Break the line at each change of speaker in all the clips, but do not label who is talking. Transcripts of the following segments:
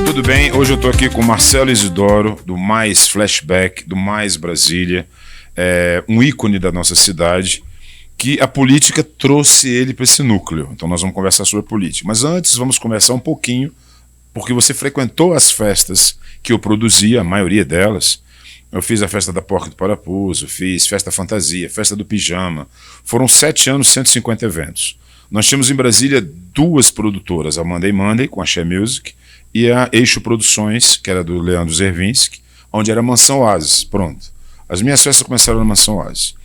Tudo bem? Hoje eu estou aqui com o Marcelo Isidoro, do Mais Flashback, do Mais Brasília, um ícone da nossa cidade, que a política trouxe ele para esse núcleo. Então nós vamos conversar sobre política. Mas antes vamos conversar um pouquinho, porque você frequentou as festas que eu produzia, a maioria delas. Eu fiz a festa da Porca do Parapuso, fiz festa fantasia, festa do pijama. Foram 7 anos, 150 eventos. Nós tínhamos em Brasília 2 produtoras, a Monday Monday, com a Share Music, e a Eixo Produções, que era do Leandro Zervinski, onde era Mansão Oasis. Pronto. As minhas festas começaram na Mansão Oasis.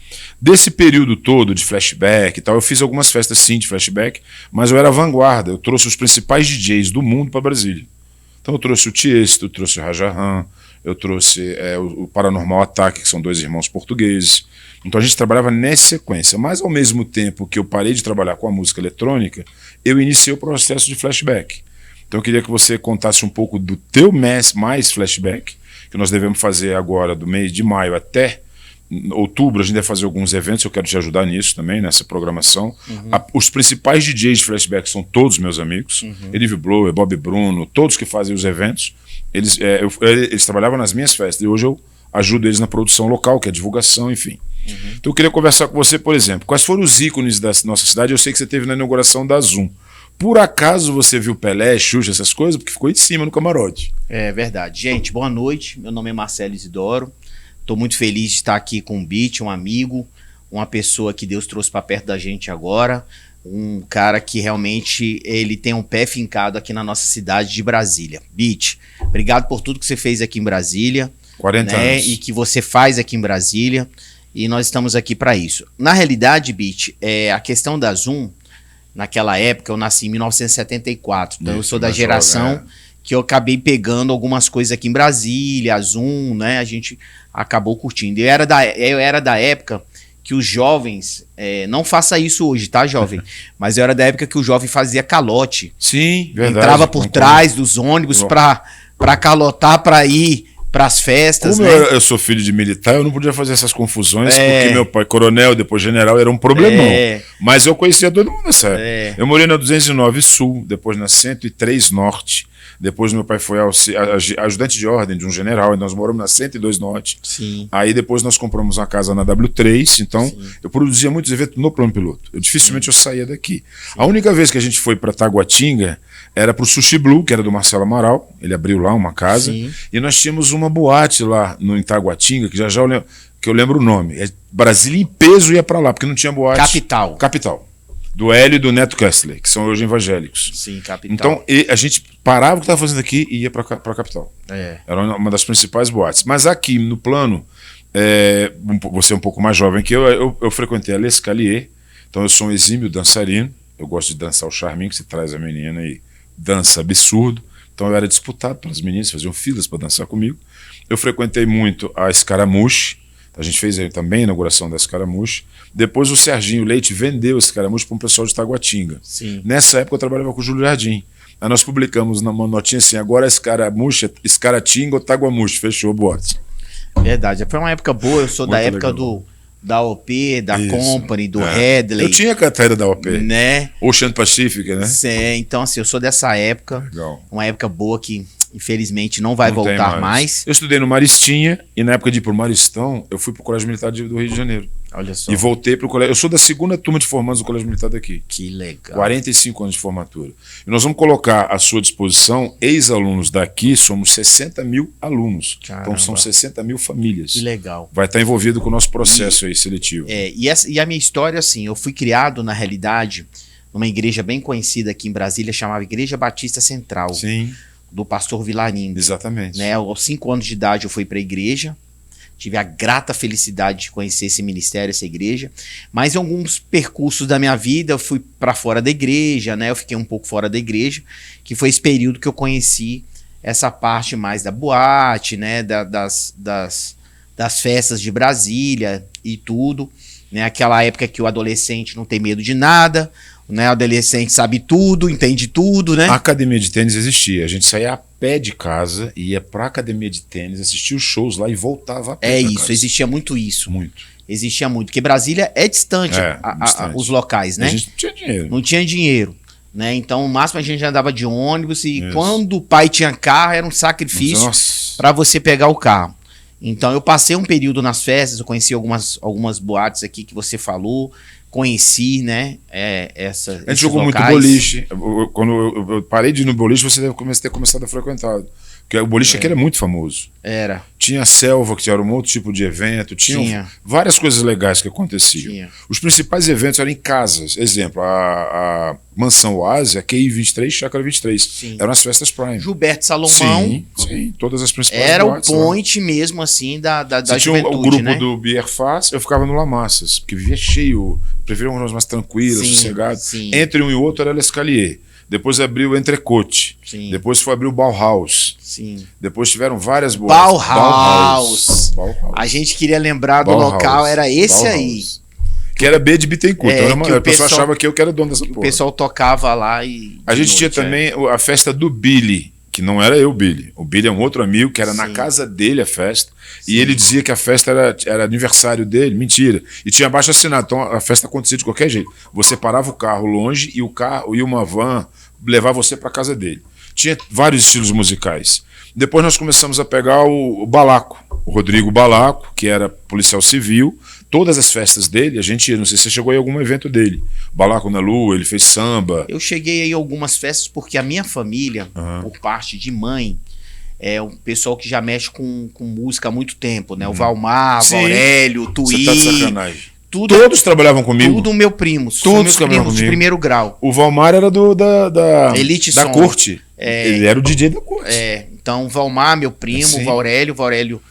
Desse período todo de flashback e tal, eu fiz algumas festas sim de flashback, mas eu era a vanguarda, eu trouxe os principais DJs do mundo para Brasília. Então eu trouxe o Tiesto, eu trouxe o Rajahan, eu trouxe o Paranormal Ataque, que são 2 irmãos portugueses. Então a gente trabalhava nessa sequência, mas ao mesmo tempo que eu parei de trabalhar com a música eletrônica, eu iniciei o processo de flashback. Então eu queria que você contasse um pouco do teu mais flashback, que nós devemos fazer agora do mês de maio até outubro. A gente deve fazer alguns eventos, eu quero te ajudar nisso também, nessa programação. Os principais DJs de flashback são todos meus amigos, Elivio Blower, Bob Bruno, todos que fazem os eventos, eles trabalhavam nas minhas festas e hoje eu ajudo eles na produção local, que é divulgação, enfim. Então eu queria conversar com você, por exemplo, quais foram os ícones da nossa cidade? Eu sei que você teve na inauguração da Zoom. Por acaso você viu Pelé, Xuxa, essas coisas? Porque ficou em cima no camarote.
É verdade. Gente, boa noite. Meu nome é Marcelo Isidoro. Estou muito feliz de estar aqui com o Beat, um amigo, uma pessoa que Deus trouxe para perto da gente agora. Um cara que realmente ele tem um pé fincado aqui na nossa cidade de Brasília. Beat, obrigado por tudo que você fez aqui em Brasília.
40 anos.
E que você faz aqui em Brasília. E nós estamos aqui para isso. Na realidade, Beat, a questão da Zoom... Naquela época, eu nasci em 1974, então eu sou da geração que eu acabei pegando algumas coisas aqui em Brasília, a Zoom, né? A gente acabou curtindo. Eu era da época que os jovens, não faça isso hoje, tá, jovem? Mas eu era da época que o jovem fazia calote.
Sim, verdade.
Entrava por trás dos ônibus para calotar, para ir para as festas.
Como
né?
eu sou filho de militar, eu não podia fazer essas confusões, porque meu pai, coronel, depois general, era um problemão. Mas eu conhecia todo mundo nessa época. Eu morei na 209 Sul, depois na 103 Norte. Depois meu pai foi ajudante de ordem de um general, e nós moramos na 102 Norte.
Sim.
Aí depois nós compramos uma casa na W3, então eu produzia muitos eventos no plano piloto. Dificilmente eu saía daqui. A única vez que a gente foi para Taguatinga era pro Sushi Blue, que era do Marcelo Amaral. Ele abriu lá uma casa. E nós tínhamos uma boate lá no Taguatinga, que eu lembro o nome. Brasília em peso ia para lá, porque não tinha boate. Capital. Do Hélio e do Neto Kessler, que são hoje evangélicos.
Sim, Capital.
Então a gente parava o que estava fazendo aqui e ia para a capital. Era uma das principais boates. Mas aqui no plano, você é um pouco mais jovem que eu frequentei a L'Escalier. Então eu sou um exímio dançarino. Eu gosto de dançar o charminho, que você traz a menina e dança absurdo. Então eu era disputado pelas meninas, faziam filas para dançar comigo. Eu frequentei muito a Escaramuche. A gente fez também a inauguração da Escaramuche. Depois o Serginho Leite vendeu a Escaramuche para um pessoal de Taguatinga. Nessa época eu trabalhava com o Júlio Jardim. Aí nós publicamos uma notinha assim, agora Escaramuche, Escaratinga ou Taguamuche. Fechou o bote.
Verdade, foi uma época boa. Eu sou da época da OP, da Company, do Headley.
Eu tinha carteira da OP.
Né?
Ocean Pacific, né?
Então assim, eu sou dessa época.
Legal.
Uma época boa que infelizmente não vai voltar mais.
Eu estudei no Maristinha e na época de ir pro Maristão, eu fui pro Colégio Militar do Rio de Janeiro.
Olha só.
E voltei pro colégio. Eu sou da 2ª turma de formandos do Colégio Militar daqui.
Que legal.
45 anos de formatura. E nós vamos colocar à sua disposição ex-alunos daqui, somos 60 mil alunos.
Caramba.
Então são 60 mil famílias.
Que legal.
Vai estar envolvido com o nosso processo aí seletivo.
E a minha história, assim, eu fui criado, na realidade, numa igreja bem conhecida aqui em Brasília, chamava Igreja Batista Central.
Sim.
Do pastor Vilarindo.
Exatamente.
Né? Aos 5 anos de idade eu fui para a igreja. Tive a grata felicidade de conhecer esse ministério, essa igreja. Mas em alguns percursos da minha vida, eu fui para fora da igreja, né? Eu fiquei um pouco fora da igreja, que foi esse período que eu conheci essa parte mais da boate, né? Das festas de Brasília e tudo, né? Aquela época que o adolescente não tem medo de nada, né? O adolescente sabe tudo, entende tudo, né?
A academia de tênis existia. A gente saía a pé de casa, ia pra academia de tênis, assistia os shows lá e voltava a pé.
É isso, casa. Existia muito isso.
Muito.
Existia muito, porque Brasília é distante, os locais, né?
A gente não tinha dinheiro.
Não tinha dinheiro, né? Então, o máximo a gente andava de ônibus e quando o pai tinha carro, era um sacrifício para você pegar o carro. Então, eu passei um período nas festas, eu conheci algumas boates aqui que você falou, conheci, né? A gente
jogou
locais.
muito boliche. Quando eu parei de ir no boliche, você deve ter começado a frequentar. Porque o boliche aqui era muito famoso.
Era.
Tinha a selva, que era um outro tipo de evento. Tinha várias coisas legais que aconteciam. Os principais eventos eram em casas. Exemplo, a Mansão Oásis, a QI 23, Chácara 23.
Sim.
Eram as festas Prime.
Gilberto Salomão.
Sim, todas as principais
era boates, o point lá. Mesmo, assim, da juventude,
tinha o grupo,
né?
do Bier Faz, eu ficava no La Massas, porque vivia cheio. Eu preferia umas mais tranquilas, sossegadas. Entre um e o outro era L'Escalier. Depois abriu o Entrecote. Depois foi abrir o Bauhaus. Depois tiveram várias boas.
Bauhaus. A gente queria lembrar do local, era esse Bauhaus. Aí.
Que era B de Bittencourt. Então, o pessoal achava que eu era dono dessa porra.
O pessoal tocava lá e...
A gente tinha também a festa do Billy, que não era eu, Billy. O Billy é um outro amigo, que era na casa dele a festa. E ele dizia que a festa era aniversário dele. Mentira. E tinha abaixo assinado. Então a festa acontecia de qualquer jeito. Você parava o carro longe e o carro e uma van levar você para casa dele. Tinha vários estilos musicais. Depois nós começamos a pegar o Balaco, o Rodrigo Balaco, que era policial civil. Todas as festas dele, a gente ia, não sei se você chegou aí a algum evento dele. Balaco na Lua, ele fez samba.
Eu cheguei aí a algumas festas porque a minha família, por parte de mãe, é um pessoal que já mexe com música há muito tempo, né? O Valmar, o Aurélio, o Tuí.
Você tá de sacanagem.
Todos
trabalhavam comigo.
Tudo meu primo.
Todos
meus primos de primeiro grau.
O Valmar era da
Elite
da
Som.
corte. Ele era o DJ da corte.
Então o Valmar, meu primo, o Aurélio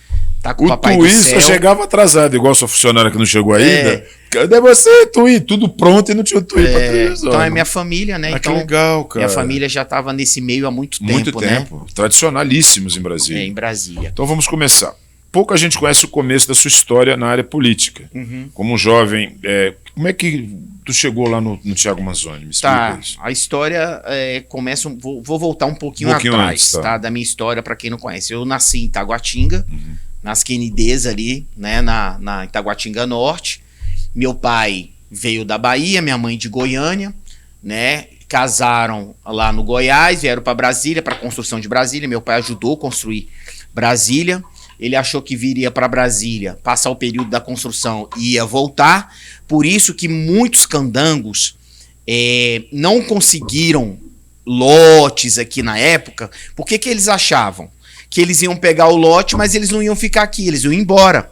tá com o Papai
Tuí
do Céu.
Só chegava atrasado, igual sua funcionária que não chegou ainda. Cadê você, Tuí? Tudo pronto e não tinha o Tuí pra televisão.
Então é minha família, né? Então,
que legal, cara.
Minha família já tava nesse meio há muito tempo,
Muito tempo.
Né?
Tradicionalíssimos em Brasília.
Em Brasília.
Então vamos começar. Pouca gente conhece o começo da sua história na área política. Como jovem, como é que tu chegou lá no Thiago Manzoni? Me explica isso.
A história começa... Vou voltar um pouquinho atrás, antes, tá? Da minha história, para quem não conhece. Eu nasci em Itaguatinga, nas Quenidês ali, né? Na Itaguatinga Norte. Meu pai veio da Bahia, minha mãe de Goiânia, né? Casaram lá no Goiás, vieram para Brasília, para a construção de Brasília. Meu pai ajudou a construir Brasília. Ele achou que viria para Brasília, passar o período da construção e ia voltar. Por isso que muitos candangos não conseguiram lotes aqui na época. Por que eles achavam? Que eles iam pegar o lote, mas eles não iam ficar aqui, eles iam embora.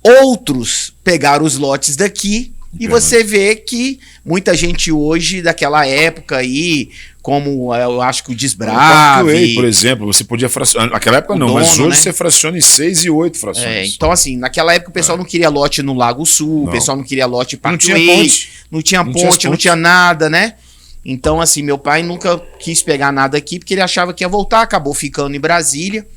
Outros pegaram os lotes daqui e você vê que muita gente hoje, daquela época aí, como eu acho que o Desbrave...
por exemplo, você podia fracionar... Naquela época não, mas hoje você fraciona em 6 e 8 frações.
Então assim, naquela época o pessoal não queria lote no Lago Sul, o pessoal não queria lote para
não tinha ponte.
Não tinha ponte, não tinha nada, né? Então assim, meu pai nunca quis pegar nada aqui porque ele achava que ia voltar, acabou ficando em Brasília.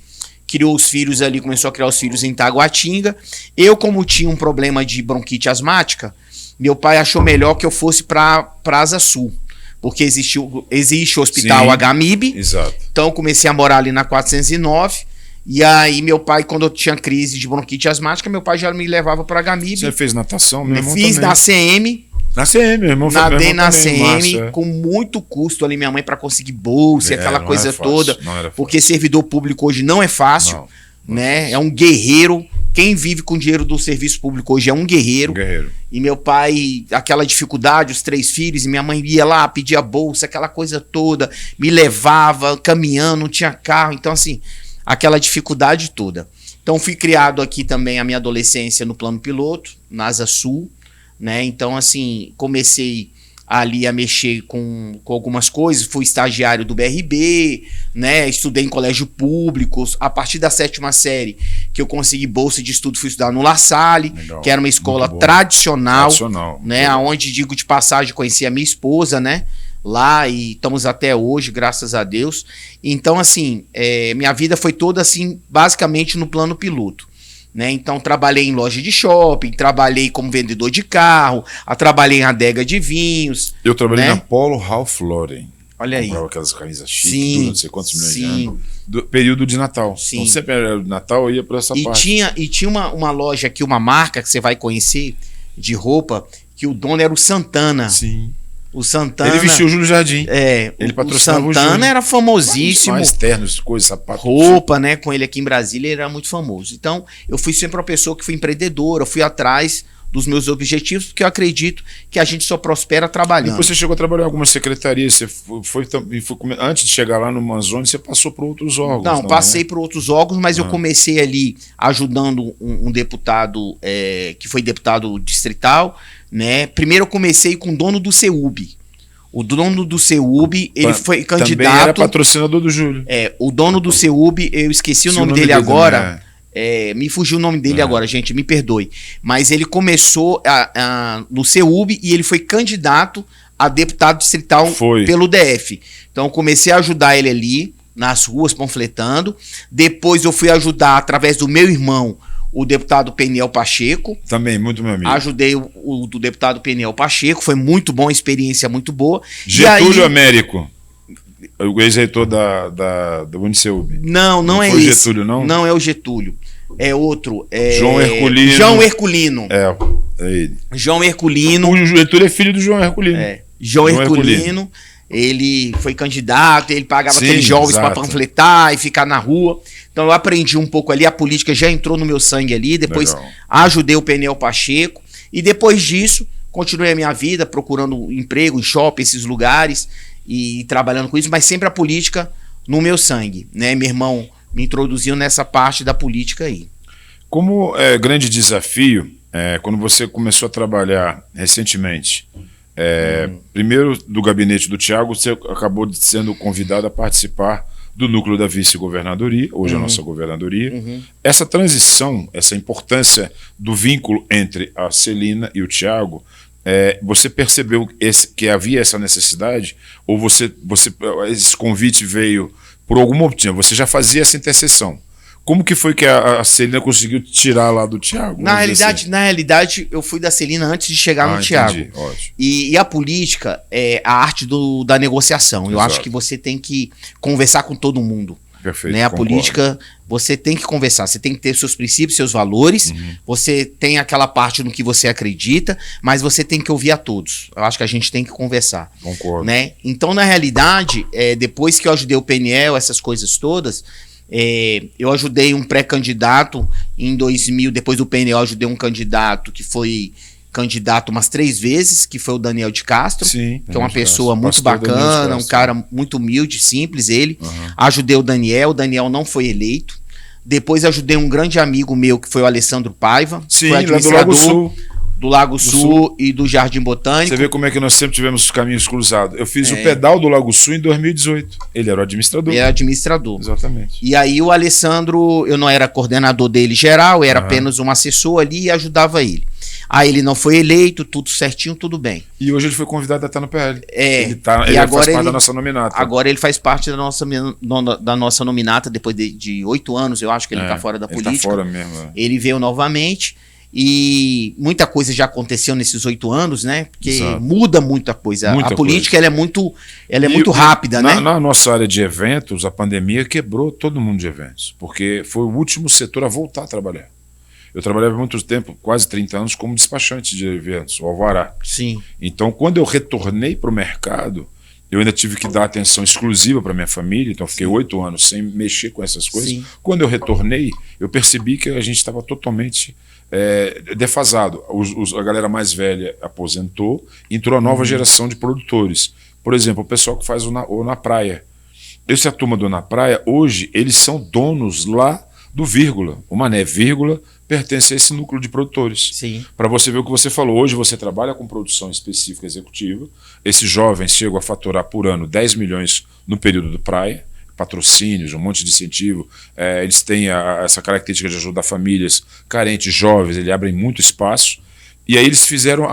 Criou os filhos ali, começou a criar os filhos em Itaguatinga. Eu, como tinha um problema de bronquite asmática, meu pai achou melhor que eu fosse para Asa Sul. Porque existe o hospital HMIB.
Exato.
Então eu comecei a morar ali na 409. E aí meu pai, quando eu tinha crise de bronquite asmática, meu pai já me levava para HMIB.
Você fez natação? Meu irmão
fiz
também.
na CM.
Na CM, meu irmão.
Nadei na CM,
massa,
com muito custo ali, minha mãe, para conseguir bolsa e aquela coisa toda. Porque servidor público hoje não é fácil, né? É um guerreiro. Quem vive com dinheiro do serviço público hoje é um guerreiro. E meu pai, aquela dificuldade, os 3 filhos, e minha mãe ia lá, pedia bolsa, aquela coisa toda, me levava caminhando, não tinha carro. Então, assim, aquela dificuldade toda. Então, fui criado aqui também a minha adolescência no plano piloto, na Asa Sul. Né? Então, assim, comecei ali a mexer com algumas coisas, fui estagiário do BRB, né? Estudei em colégio público. A partir da 7ª série que eu consegui bolsa de estudo, fui estudar no La Salle,
Legal,
que era uma escola tradicional, né?
Legal.
Aonde, digo de passagem, conheci a minha esposa, né? Lá, e estamos até hoje, graças a Deus. Então, assim, minha vida foi toda assim, basicamente no plano piloto. Né? Então, trabalhei em loja de shopping, trabalhei como vendedor de carro, trabalhei em adega de vinhos.
Eu trabalhei
né?
na Polo Ralph Lauren.
Olha aí.
Comprava aquelas camisas chiques,
Sim,
tudo, não sei quantos milhões de
sim.
anos. Do período de Natal.
Sim.
Então, sempre era de Natal, eu ia para essa parte.
Tinha uma loja aqui, uma marca que você vai conhecer de roupa, que o dono era o Santana.
Sim.
O Santana.
Ele vestiu o Júlio Jardim.
Ele
patrocinava
o Santana era famosíssimo.
Mais ternos, coisas, sapatos.
Roupa, né? Com ele aqui em Brasília, ele era muito famoso. Então, eu fui sempre uma pessoa que fui empreendedora, fui atrás dos meus objetivos, porque eu acredito que a gente só prospera trabalhando.
Depois você chegou a trabalhar em algumas secretarias, você foi antes de chegar lá no Manzoni, você passou por outros órgãos.
Não, passei por outros órgãos, mas eu comecei ali ajudando um deputado que foi deputado distrital, né? Primeiro eu comecei com o dono do CEUB. O dono do CEUB, ele foi candidato...
Também era patrocinador do Júlio.
O dono do CEUB, eu esqueci o nome dele agora. Me fugiu o nome dele agora, gente, me perdoe. Mas ele começou no CEUB e ele foi candidato a deputado distrital pelo DF. Então eu comecei a ajudar ele ali, nas ruas, panfletando. Depois eu fui ajudar, através do meu irmão, o deputado Peniel Pacheco.
Também, muito meu amigo.
Ajudei o deputado Peniel Pacheco, foi muito bom, experiência muito boa.
Getúlio Américo, o ex-reitor do Uniceub.
Não é
esse.
esse.
Getúlio, não?
Não é o Getúlio. É outro.
João Herculino.
João Herculino.
É ele.
João Herculino.
O Getúlio é filho do João Herculino.
João Herculino. Ele foi candidato, ele pagava aqueles jovens para panfletar e ficar na rua. Então eu aprendi um pouco ali, a política já entrou no meu sangue ali. Depois ajudei o Peniel Pacheco. E depois disso, continuei a minha vida procurando emprego em shopping, esses lugares, e trabalhando com isso, mas sempre a política no meu sangue, né? Meu irmão me introduziu nessa parte da política aí.
Como grande desafio, quando você começou a trabalhar recentemente, primeiro do gabinete do Thiago, você acabou sendo convidado a participar do núcleo da vice-governadoria, hoje a nossa governadoria. Essa transição, essa importância do vínculo entre a Celina e o Thiago, você percebeu que havia essa necessidade? Ou esse convite veio por algum motivo? Você já fazia essa interseção? Como que foi que a Celina conseguiu tirar lá do Thiago?
Na realidade, eu fui da Celina antes de chegar no Thiago. E a política é a arte da negociação. Eu acho que você tem que conversar com todo mundo.
Perfeito,
né? A política, você tem que conversar, você tem que ter seus princípios, seus valores, você tem aquela parte no que você acredita, mas você tem que ouvir a todos. Eu acho que a gente tem que conversar.
Concordo.
Né? Então, na realidade, depois que eu ajudei o PNL, essas coisas todas, eu ajudei um pré-candidato em 2000, depois do PNL eu ajudei um candidato que foi candidato umas 3 vezes, que foi o Daniel de Castro, que é uma pessoa muito bacana, um cara muito humilde, simples, ele. Ajudei o Daniel não foi eleito. Depois ajudei um grande amigo meu, que foi o Alessandro Paiva, foi administrador do Lago Sul e do Jardim Botânico.
Você vê como é que nós sempre tivemos os caminhos cruzados. Eu fiz o pedal do Lago Sul em 2018. Ele era o administrador.
Ele era administrador.
Exatamente.
E aí o Alessandro, eu não era coordenador dele geral, eu era apenas um assessor ali e ajudava ele. Aí ele não foi eleito, tudo certinho, tudo bem.
E hoje ele foi convidado a estar no PL.
Ele
faz parte da nossa nominata.
Agora ele faz parte da nossa nominata, depois de 8 anos, eu acho que ele está fora da política.
Ele está fora mesmo.
Ele veio novamente e muita coisa já aconteceu nesses 8 anos, né? Porque muda muita coisa. A política ela é muito rápida, né?
Na nossa área de eventos, a pandemia quebrou todo mundo de eventos, porque foi o último setor a voltar a trabalhar. Eu trabalhava muito tempo, quase 30 anos, como despachante de eventos, o Alvará.
Sim.
Então, quando eu retornei para o mercado, eu ainda tive que dar atenção exclusiva para minha família, então eu fiquei 8 anos sem mexer com essas coisas. Sim. Quando eu retornei, eu percebi que a gente estava totalmente defasado. A galera mais velha aposentou, entrou a nova geração de produtores. Por exemplo, o pessoal que faz o Na Praia. Essa turma do Na Praia, hoje, eles são donos lá do vírgula. O Mané vírgula pertence a esse núcleo de produtores.
Sim.
Para você ver o que você falou. Hoje você trabalha com produção específica executiva. Esses jovens chegam a faturar por ano 10 milhões no período do praia. Patrocínios, um monte de incentivo. Eles têm essa característica de ajudar famílias carentes, jovens, eles abrem muito espaço. E aí eles fizeram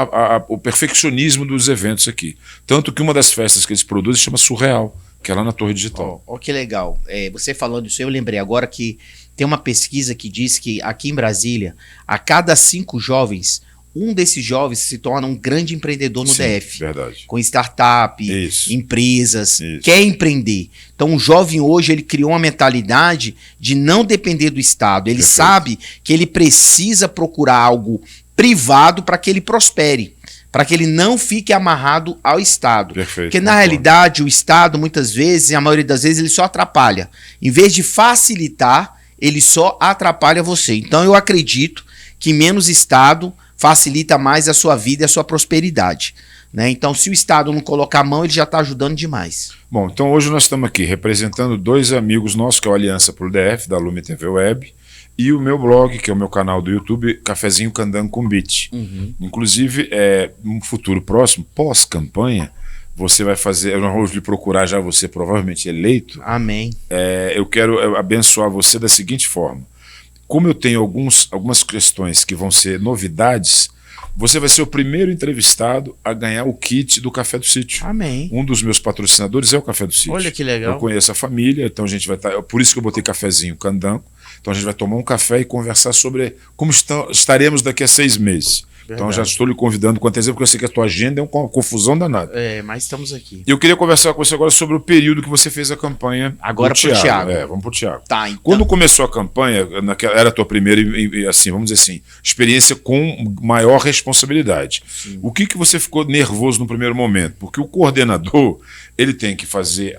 o perfeccionismo dos eventos aqui. Tanto que uma das festas que eles produzem chama Surreal, que é lá na Torre Digital.
Ó, que legal. Você falando isso, eu lembrei agora que tem uma pesquisa que diz que aqui em Brasília, a cada 5 jovens, um desses jovens se torna um grande empreendedor no DF.
Verdade.
Com startup, empresas, quer empreender. Então o jovem hoje ele criou uma mentalidade de não depender do Estado. Ele sabe que ele precisa procurar algo privado para que ele prospere, para que ele não fique amarrado ao Estado. Porque na realidade o Estado muitas vezes, a maioria das vezes, ele só atrapalha. Em vez de facilitar, ele só atrapalha você. Então eu acredito que menos Estado facilita mais a sua vida e a sua prosperidade. Né? Então, se o Estado não colocar a mão, ele já está ajudando demais.
Bom, então hoje nós estamos aqui representando 2 amigos nossos, que é o Aliança pro DF, da Lume TV Web, e o meu blog, que é o meu canal do YouTube, Cafezinho Candango com Beat. Inclusive, no futuro próximo, pós-campanha, você vai fazer, eu não vou lhe procurar já você provavelmente eleito.
Amém.
Eu quero abençoar você da seguinte forma. Como eu tenho algumas questões que vão ser novidades, você vai ser o primeiro entrevistado a ganhar o kit do Café do Sítio.
Amém.
Um dos meus patrocinadores é o Café do Sítio.
Olha que legal.
Eu conheço a família, então a gente vai estar... Por isso que eu botei Cafezinho Candango. Então a gente vai tomar um café e conversar sobre como estaremos daqui a 6 meses. Verdade. Então já estou lhe convidando com antecedência, porque eu sei que a tua agenda é uma confusão danada.
Mas estamos aqui.
Eu queria conversar com você agora sobre o período que você fez a campanha.
Agora pro Thiago.
Vamos pro Thiago.
Tá, então.
Quando começou a campanha, era a tua primeira, assim, vamos dizer assim, experiência com maior responsabilidade. Sim. O que você ficou nervoso no primeiro momento? Porque o coordenador, ele tem que fazer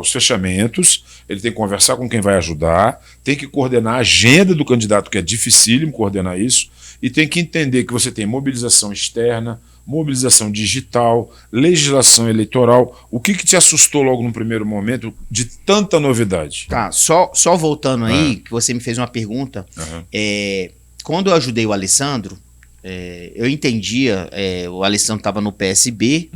os fechamentos, ele tem que conversar com quem vai ajudar, tem que coordenar a agenda do candidato, que é dificílimo coordenar isso, e tem que entender que você tem mobilização externa, mobilização digital, legislação eleitoral. O que te assustou logo no primeiro momento de tanta novidade?
Tá, só voltando aí, que você me fez uma pergunta. Quando eu ajudei o Alessandro, eu entendia, o Alessandro estava no PSB,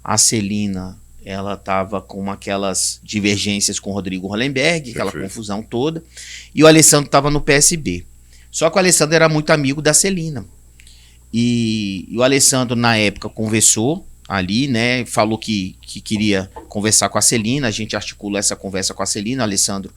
a Celina, ela estava com aquelas divergências com o Rodrigo Hollenberg, aquela confusão toda, e o Alessandro estava no PSB. Só que o Alessandro era muito amigo da Celina. E o Alessandro, na época, conversou ali, né? Falou que queria conversar com a Celina. A gente articulou essa conversa com a Celina. O Alessandro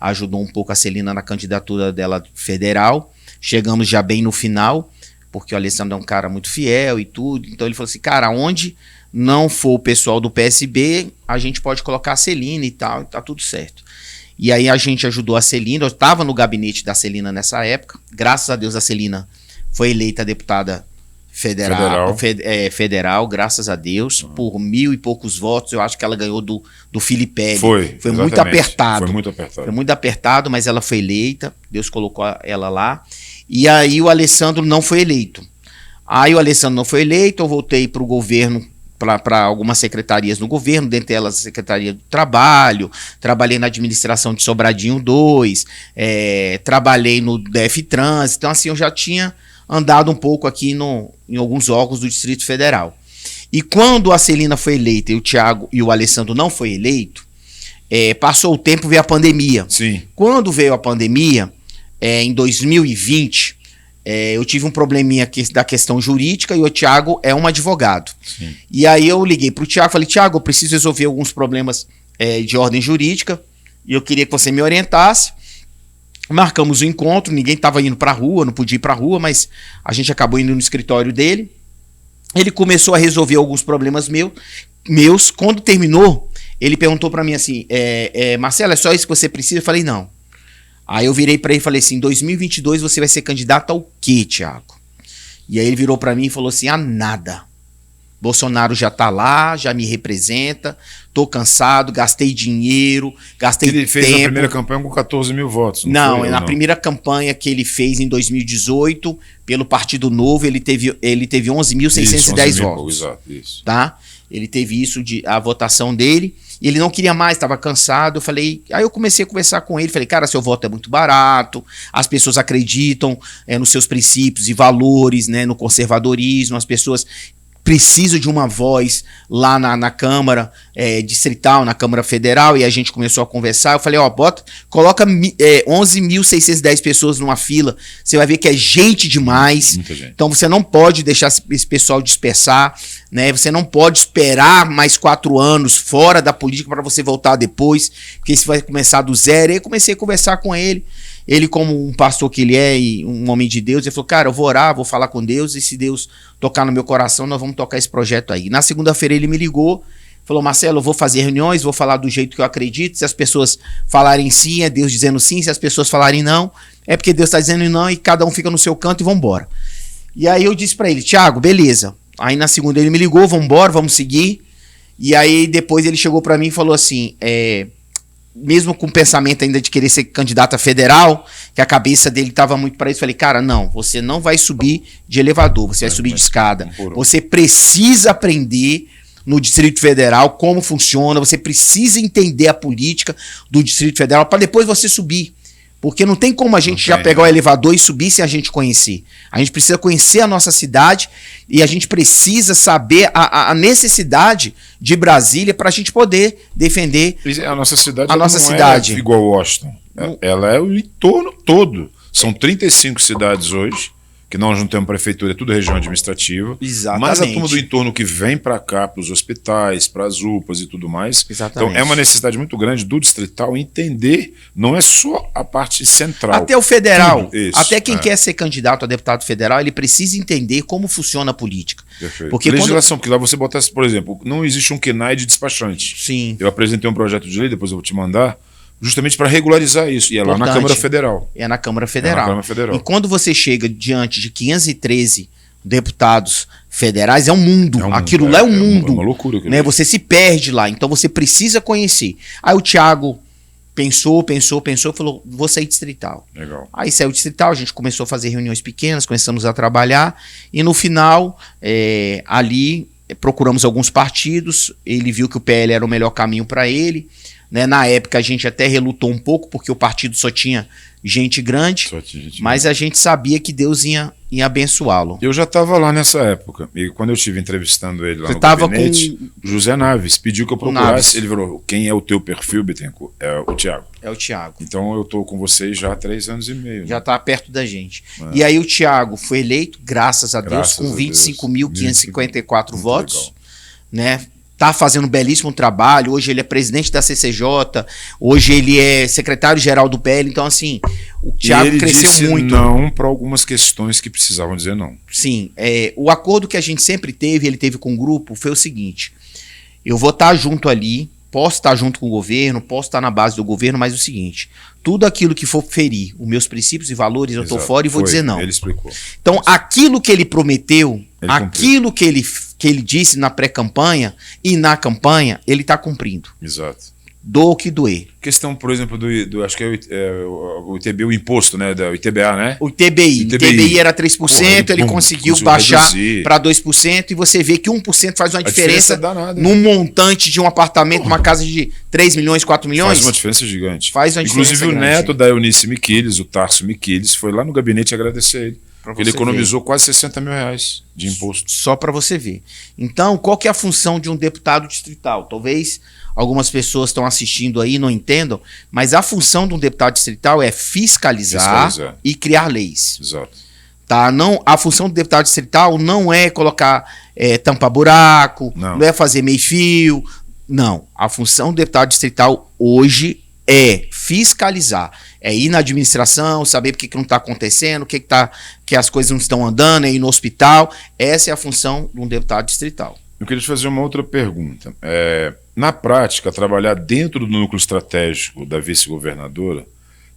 ajudou um pouco a Celina na candidatura dela federal. Chegamos já bem no final, porque o Alessandro é um cara muito fiel e tudo. Então ele falou assim, cara, onde não for o pessoal do PSB, a gente pode colocar a Celina e tal, e tá tudo certo. E aí a gente ajudou a Celina, eu estava no gabinete da Celina nessa época, graças a Deus a Celina foi eleita deputada federal, graças a Deus, por 1.000 e poucos votos. Eu acho que ela ganhou do Filipelli.
Foi
muito apertado.
Foi muito apertado.
Foi muito apertado, mas ela foi eleita, Deus colocou ela lá. E aí o Alessandro não foi eleito. Aí o Alessandro não foi eleito, eu voltei para o governo, para algumas secretarias no governo, dentre elas a Secretaria do Trabalho, trabalhei na administração de Sobradinho 2, trabalhei no DF Trans, então assim, eu já tinha andado um pouco aqui em alguns órgãos do Distrito Federal. E quando a Celina foi eleita e o Thiago e o Alessandro não foi eleito, passou o tempo, veio a pandemia.
Sim.
Quando veio a pandemia, em 2020, eu tive um probleminha da questão jurídica e o Thiago é um advogado. Sim. E aí eu liguei para o Thiago e falei, Thiago, eu preciso resolver alguns problemas de ordem jurídica e eu queria que você me orientasse. Marcamos o encontro, ninguém estava indo para a rua, não podia ir para a rua, mas a gente acabou indo no escritório dele. Ele começou a resolver alguns problemas meus. Quando terminou, ele perguntou para mim assim, Marcelo, é só isso que você precisa? Eu falei, não. Aí eu virei para ele e falei assim, em 2022 você vai ser candidato ao quê, Thiago? E aí ele virou para mim e falou assim, a nada. Bolsonaro já tá lá, já me representa, tô cansado, gastei dinheiro, gastei tempo. Ele fez a
primeira campanha com 14 mil votos.
Não, na primeira campanha que ele fez em 2018, pelo Partido Novo, ele teve 11.610 votos.
Exato, isso.
Tá? Ele teve a votação dele. E ele não queria mais, estava cansado. Eu falei, aí eu comecei a conversar com ele. Falei, cara, seu voto é muito barato, as pessoas acreditam nos seus princípios e valores, né, no conservadorismo, as pessoas precisam de uma voz lá na Câmara Distrital, na Câmara Federal, e a gente começou a conversar. Eu falei, ó, coloca 11.610 pessoas numa fila, você vai ver que é gente demais.
Muita gente.
Então você não pode deixar esse pessoal dispersar, né? Você não pode esperar mais 4 anos fora da política para você voltar depois, porque você vai começar do zero. E aí comecei a conversar com ele. Ele, como um pastor que ele é e um homem de Deus, ele falou, cara, eu vou orar, vou falar com Deus, e se Deus tocar no meu coração, nós vamos tocar esse projeto aí. Na segunda-feira ele me ligou, falou, Marcelo, eu vou fazer reuniões, vou falar do jeito que eu acredito, se as pessoas falarem sim, é Deus dizendo sim, se as pessoas falarem não, é porque Deus está dizendo não, e cada um fica no seu canto e vambora. E aí eu disse pra ele, Thiago, beleza. Aí na segunda ele me ligou, vambora, vamos seguir. E aí depois ele chegou pra mim e falou assim, mesmo com o pensamento ainda de querer ser candidato a federal, que a cabeça dele estava muito para isso, falei, cara, não, você não vai subir de elevador, você vai subir de escada. Você precisa aprender no Distrito Federal como funciona, você precisa entender a política do Distrito Federal para depois você subir. Porque não tem como a gente já pegar o elevador e subir sem a gente conhecer. A gente precisa conhecer a nossa cidade e a gente precisa saber a necessidade de Brasília para a gente poder defender
a nossa cidade.
A nossa cidade.
É igual Washington. Ela é o entorno todo. São 35 cidades hoje, que nós não temos prefeitura, é tudo região administrativa.
Exatamente.
Mas a turma do entorno que vem para cá, para os hospitais, para as UPAs e tudo mais.
Exatamente.
Então é uma necessidade muito grande do distrital entender, não é só a parte central.
Até o federal,
isso,
até quem quer ser candidato a deputado federal, ele precisa entender como funciona a política.
Perfeito.
Porque
legislação, porque lá você botasse, por exemplo, não existe um KNAI de despachante.
Sim.
Eu apresentei um projeto de lei, depois eu vou te mandar, justamente para regularizar isso. E é lá na Câmara Federal.
É na Câmara Federal.
É na Câmara Federal.
E quando você chega diante de 513 deputados federais, é um mundo. Aquilo lá é um mundo.
É uma loucura.
Né? Você se perde lá. Então você precisa conhecer. Aí o Thiago pensou e falou, vou sair distrital.
Legal.
Aí saiu distrital, a gente começou a fazer reuniões pequenas, começamos a trabalhar. E no final, ali, procuramos alguns partidos. Ele viu que o PL era o melhor caminho para ele. Né? Na época a gente até relutou um pouco, porque o partido só tinha gente grande, mas a gente sabia que Deus ia abençoá-lo.
Eu já estava lá nessa época, e quando eu estive entrevistando ele lá
Você
no
tava
gabinete,
com
José Naves pediu que eu procurasse, ele falou, quem é o teu perfil, Bittencourt? É o Thiago.
É o Thiago.
Então eu estou com vocês já há 3 anos e meio.
Já está perto da gente. E aí o Thiago foi eleito, graças a Deus, com 25.554 votos, né? Tá fazendo um belíssimo trabalho, hoje ele é presidente da CCJ, hoje ele é secretário-geral do PL, então assim, o Thiago cresceu
disse
muito.
Não para algumas questões que precisavam dizer não.
Sim, o acordo que a gente sempre teve, ele teve com o grupo, foi o seguinte, eu vou estar junto ali, posso estar junto com o governo, posso estar na base do governo, mas é o seguinte, tudo aquilo que for ferir os meus princípios e valores, eu estou fora e vou dizer não.
Ele explicou.
Então, aquilo que ele prometeu, aquilo que ele disse na pré-campanha e na campanha, ele está cumprindo.
Exato.
Doa o que doer.
Questão, por exemplo, do acho que o ITB, o imposto, né? O ITBA, né?
O ITBI era 3%, porra, ele conseguiu baixar para 2%, e você vê que 1% faz uma diferença num montante de um apartamento, uma casa de 3 milhões, 4 milhões.
Faz uma diferença gigante.
Faz uma
Inclusive
diferença
o neto da Eunice Miquiles, o Tarso Miquiles, foi lá no gabinete agradecer ele. Ele economizou quase 60 mil reais de imposto.
Só para você ver. Então, qual que é a função de um deputado distrital? Talvez algumas pessoas estão assistindo aí e não entendam, mas a função de um deputado distrital é fiscalizar. E criar leis.
Exato.
Tá? Não, a função do deputado distrital não é colocar tampa-buraco, não é fazer meio-fio. Não. A função do deputado distrital hoje é fiscalizar, é ir na administração, saber por que não está acontecendo, que as coisas não estão andando, é ir no hospital. Essa é a função de um deputado distrital.
Eu queria te fazer uma outra pergunta. Na prática, trabalhar dentro do núcleo estratégico da vice-governadora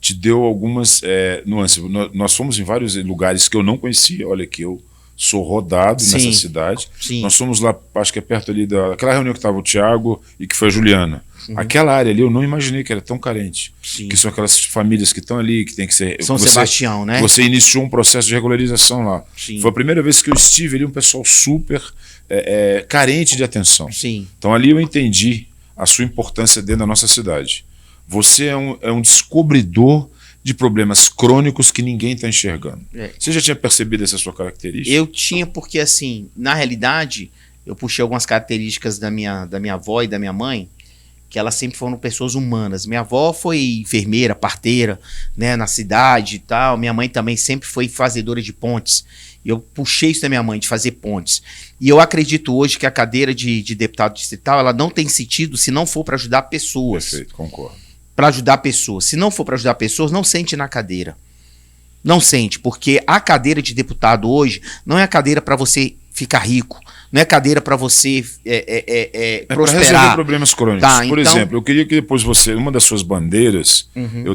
te deu algumas nuances. Nós fomos em vários lugares que eu não conhecia, olha que eu sou rodado nessa cidade.
Sim.
Nós fomos lá, acho que é perto ali daquela reunião que estava o Thiago e que foi a Juliana. Aquela área ali eu não imaginei que era tão carente.
Sim.
Que são aquelas famílias que estão ali, que tem que ser...
São Sebastião, né?
Você iniciou um processo de regularização lá.
Sim.
Foi a primeira vez que eu estive ali, um pessoal super carente de atenção.
Sim.
Então ali eu entendi a sua importância dentro da nossa cidade. Você é um descobridor de problemas crônicos que ninguém está enxergando. Você já tinha percebido essa sua característica?
Eu tinha, porque assim, na realidade, eu puxei algumas características da minha avó e da minha mãe, que elas sempre foram pessoas humanas. Minha avó foi enfermeira, parteira, né, na cidade e tal. Minha mãe também sempre foi fazedora de pontes. E eu puxei isso da minha mãe, de fazer pontes. E eu acredito hoje que a cadeira de deputado distrital, ela não tem sentido se não for para ajudar pessoas.
Perfeito, concordo.
Para ajudar pessoas. Se não for para ajudar pessoas, não sente na cadeira. Não sente, porque a cadeira de deputado hoje não é a cadeira para você ficar rico, não é cadeira para você prosperar.
Para resolver problemas crônicos.
Tá,
Por
então,
exemplo, eu queria que depois você, uma das suas bandeiras,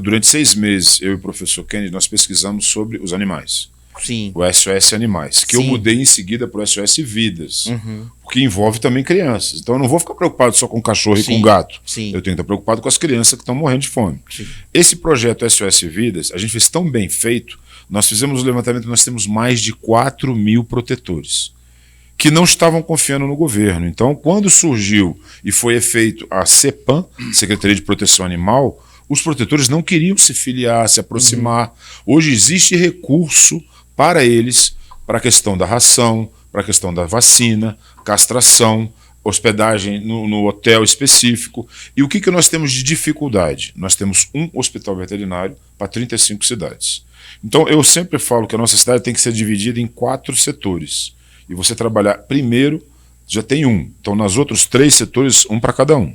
durante 6 meses, eu e o professor Kennedy, nós pesquisamos sobre os animais.
Sim.
O SOS Animais, que
Sim.
eu mudei em seguida para o SOS Vidas, porque envolve também crianças. Então eu não vou ficar preocupado só com cachorro
Sim.
e com gato.
Sim.
Eu tenho que estar preocupado com as crianças que estão morrendo de fome.
Sim.
Esse projeto SOS Vidas, a gente fez tão bem feito, nós fizemos o levantamento, nós temos mais de 4.000 protetores que não estavam confiando no governo. Então, quando surgiu e foi feito a CEPAM, Secretaria de Proteção Animal, os protetores não queriam se filiar, se aproximar. Hoje existe recurso para eles, para a questão da ração, para a questão da vacina, castração, hospedagem no hotel específico. E o que nós temos de dificuldade? Nós temos um hospital veterinário para 35 cidades. Então, eu sempre falo que a nossa cidade tem que ser dividida em 4 setores. E você trabalhar primeiro, já tem um. Então, nos outros 3 setores, um para cada um.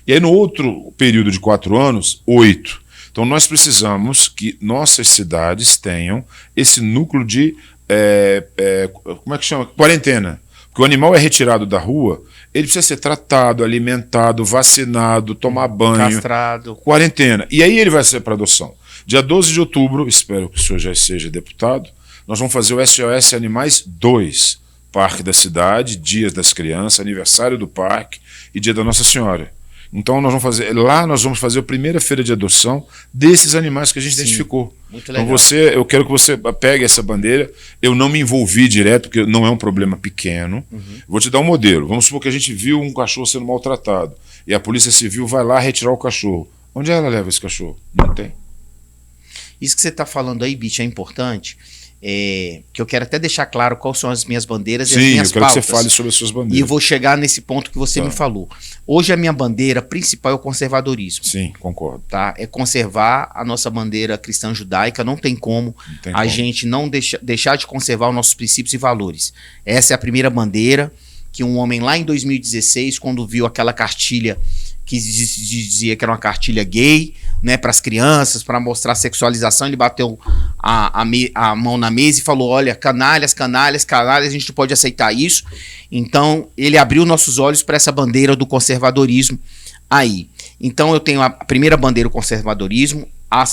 E aí, no outro período de 4 anos, 8. Então, nós precisamos que nossas cidades tenham esse núcleo de, como é que chama? Quarentena. Porque o animal é retirado da rua, ele precisa ser tratado, alimentado, vacinado, tomar banho.
Castrado.
Quarentena. E aí ele vai ser para adoção. Dia 12 de outubro, espero que o senhor já seja deputado, nós vamos fazer o SOS Animais 2. Parque da cidade, Dias das Crianças, aniversário do parque e Dia da Nossa Senhora. Então nós vamos fazer a primeira feira de adoção desses animais que a gente identificou.
Muito legal.
Então eu quero que você pegue essa bandeira. Eu não me envolvi direto, porque não é um problema pequeno. Vou te dar um modelo. Vamos supor que a gente viu um cachorro sendo maltratado e a Polícia Civil vai lá retirar o cachorro. Onde ela leva esse cachorro? Não tem.
Isso que você está falando aí, bicho, é importante. Que eu quero até deixar claro quais são as minhas bandeiras e as minhas pautas. Sim, eu quero
que você fale sobre as suas bandeiras.
E eu vou chegar nesse ponto que você me falou. Hoje a minha bandeira principal é o conservadorismo.
Sim, concordo.
Tá? É conservar a nossa bandeira cristã judaica. Não tem como a gente não deixar de conservar os nossos princípios e valores. Essa é a primeira bandeira que um homem lá em 2016, quando viu aquela cartilha que dizia que era uma cartilha gay, né, para as crianças, para mostrar a sexualização, ele bateu a mão na mesa e falou: olha, canalhas, a gente não pode aceitar isso. Então, ele abriu nossos olhos para essa bandeira do conservadorismo aí. Então, eu tenho a primeira bandeira, o conservadorismo. A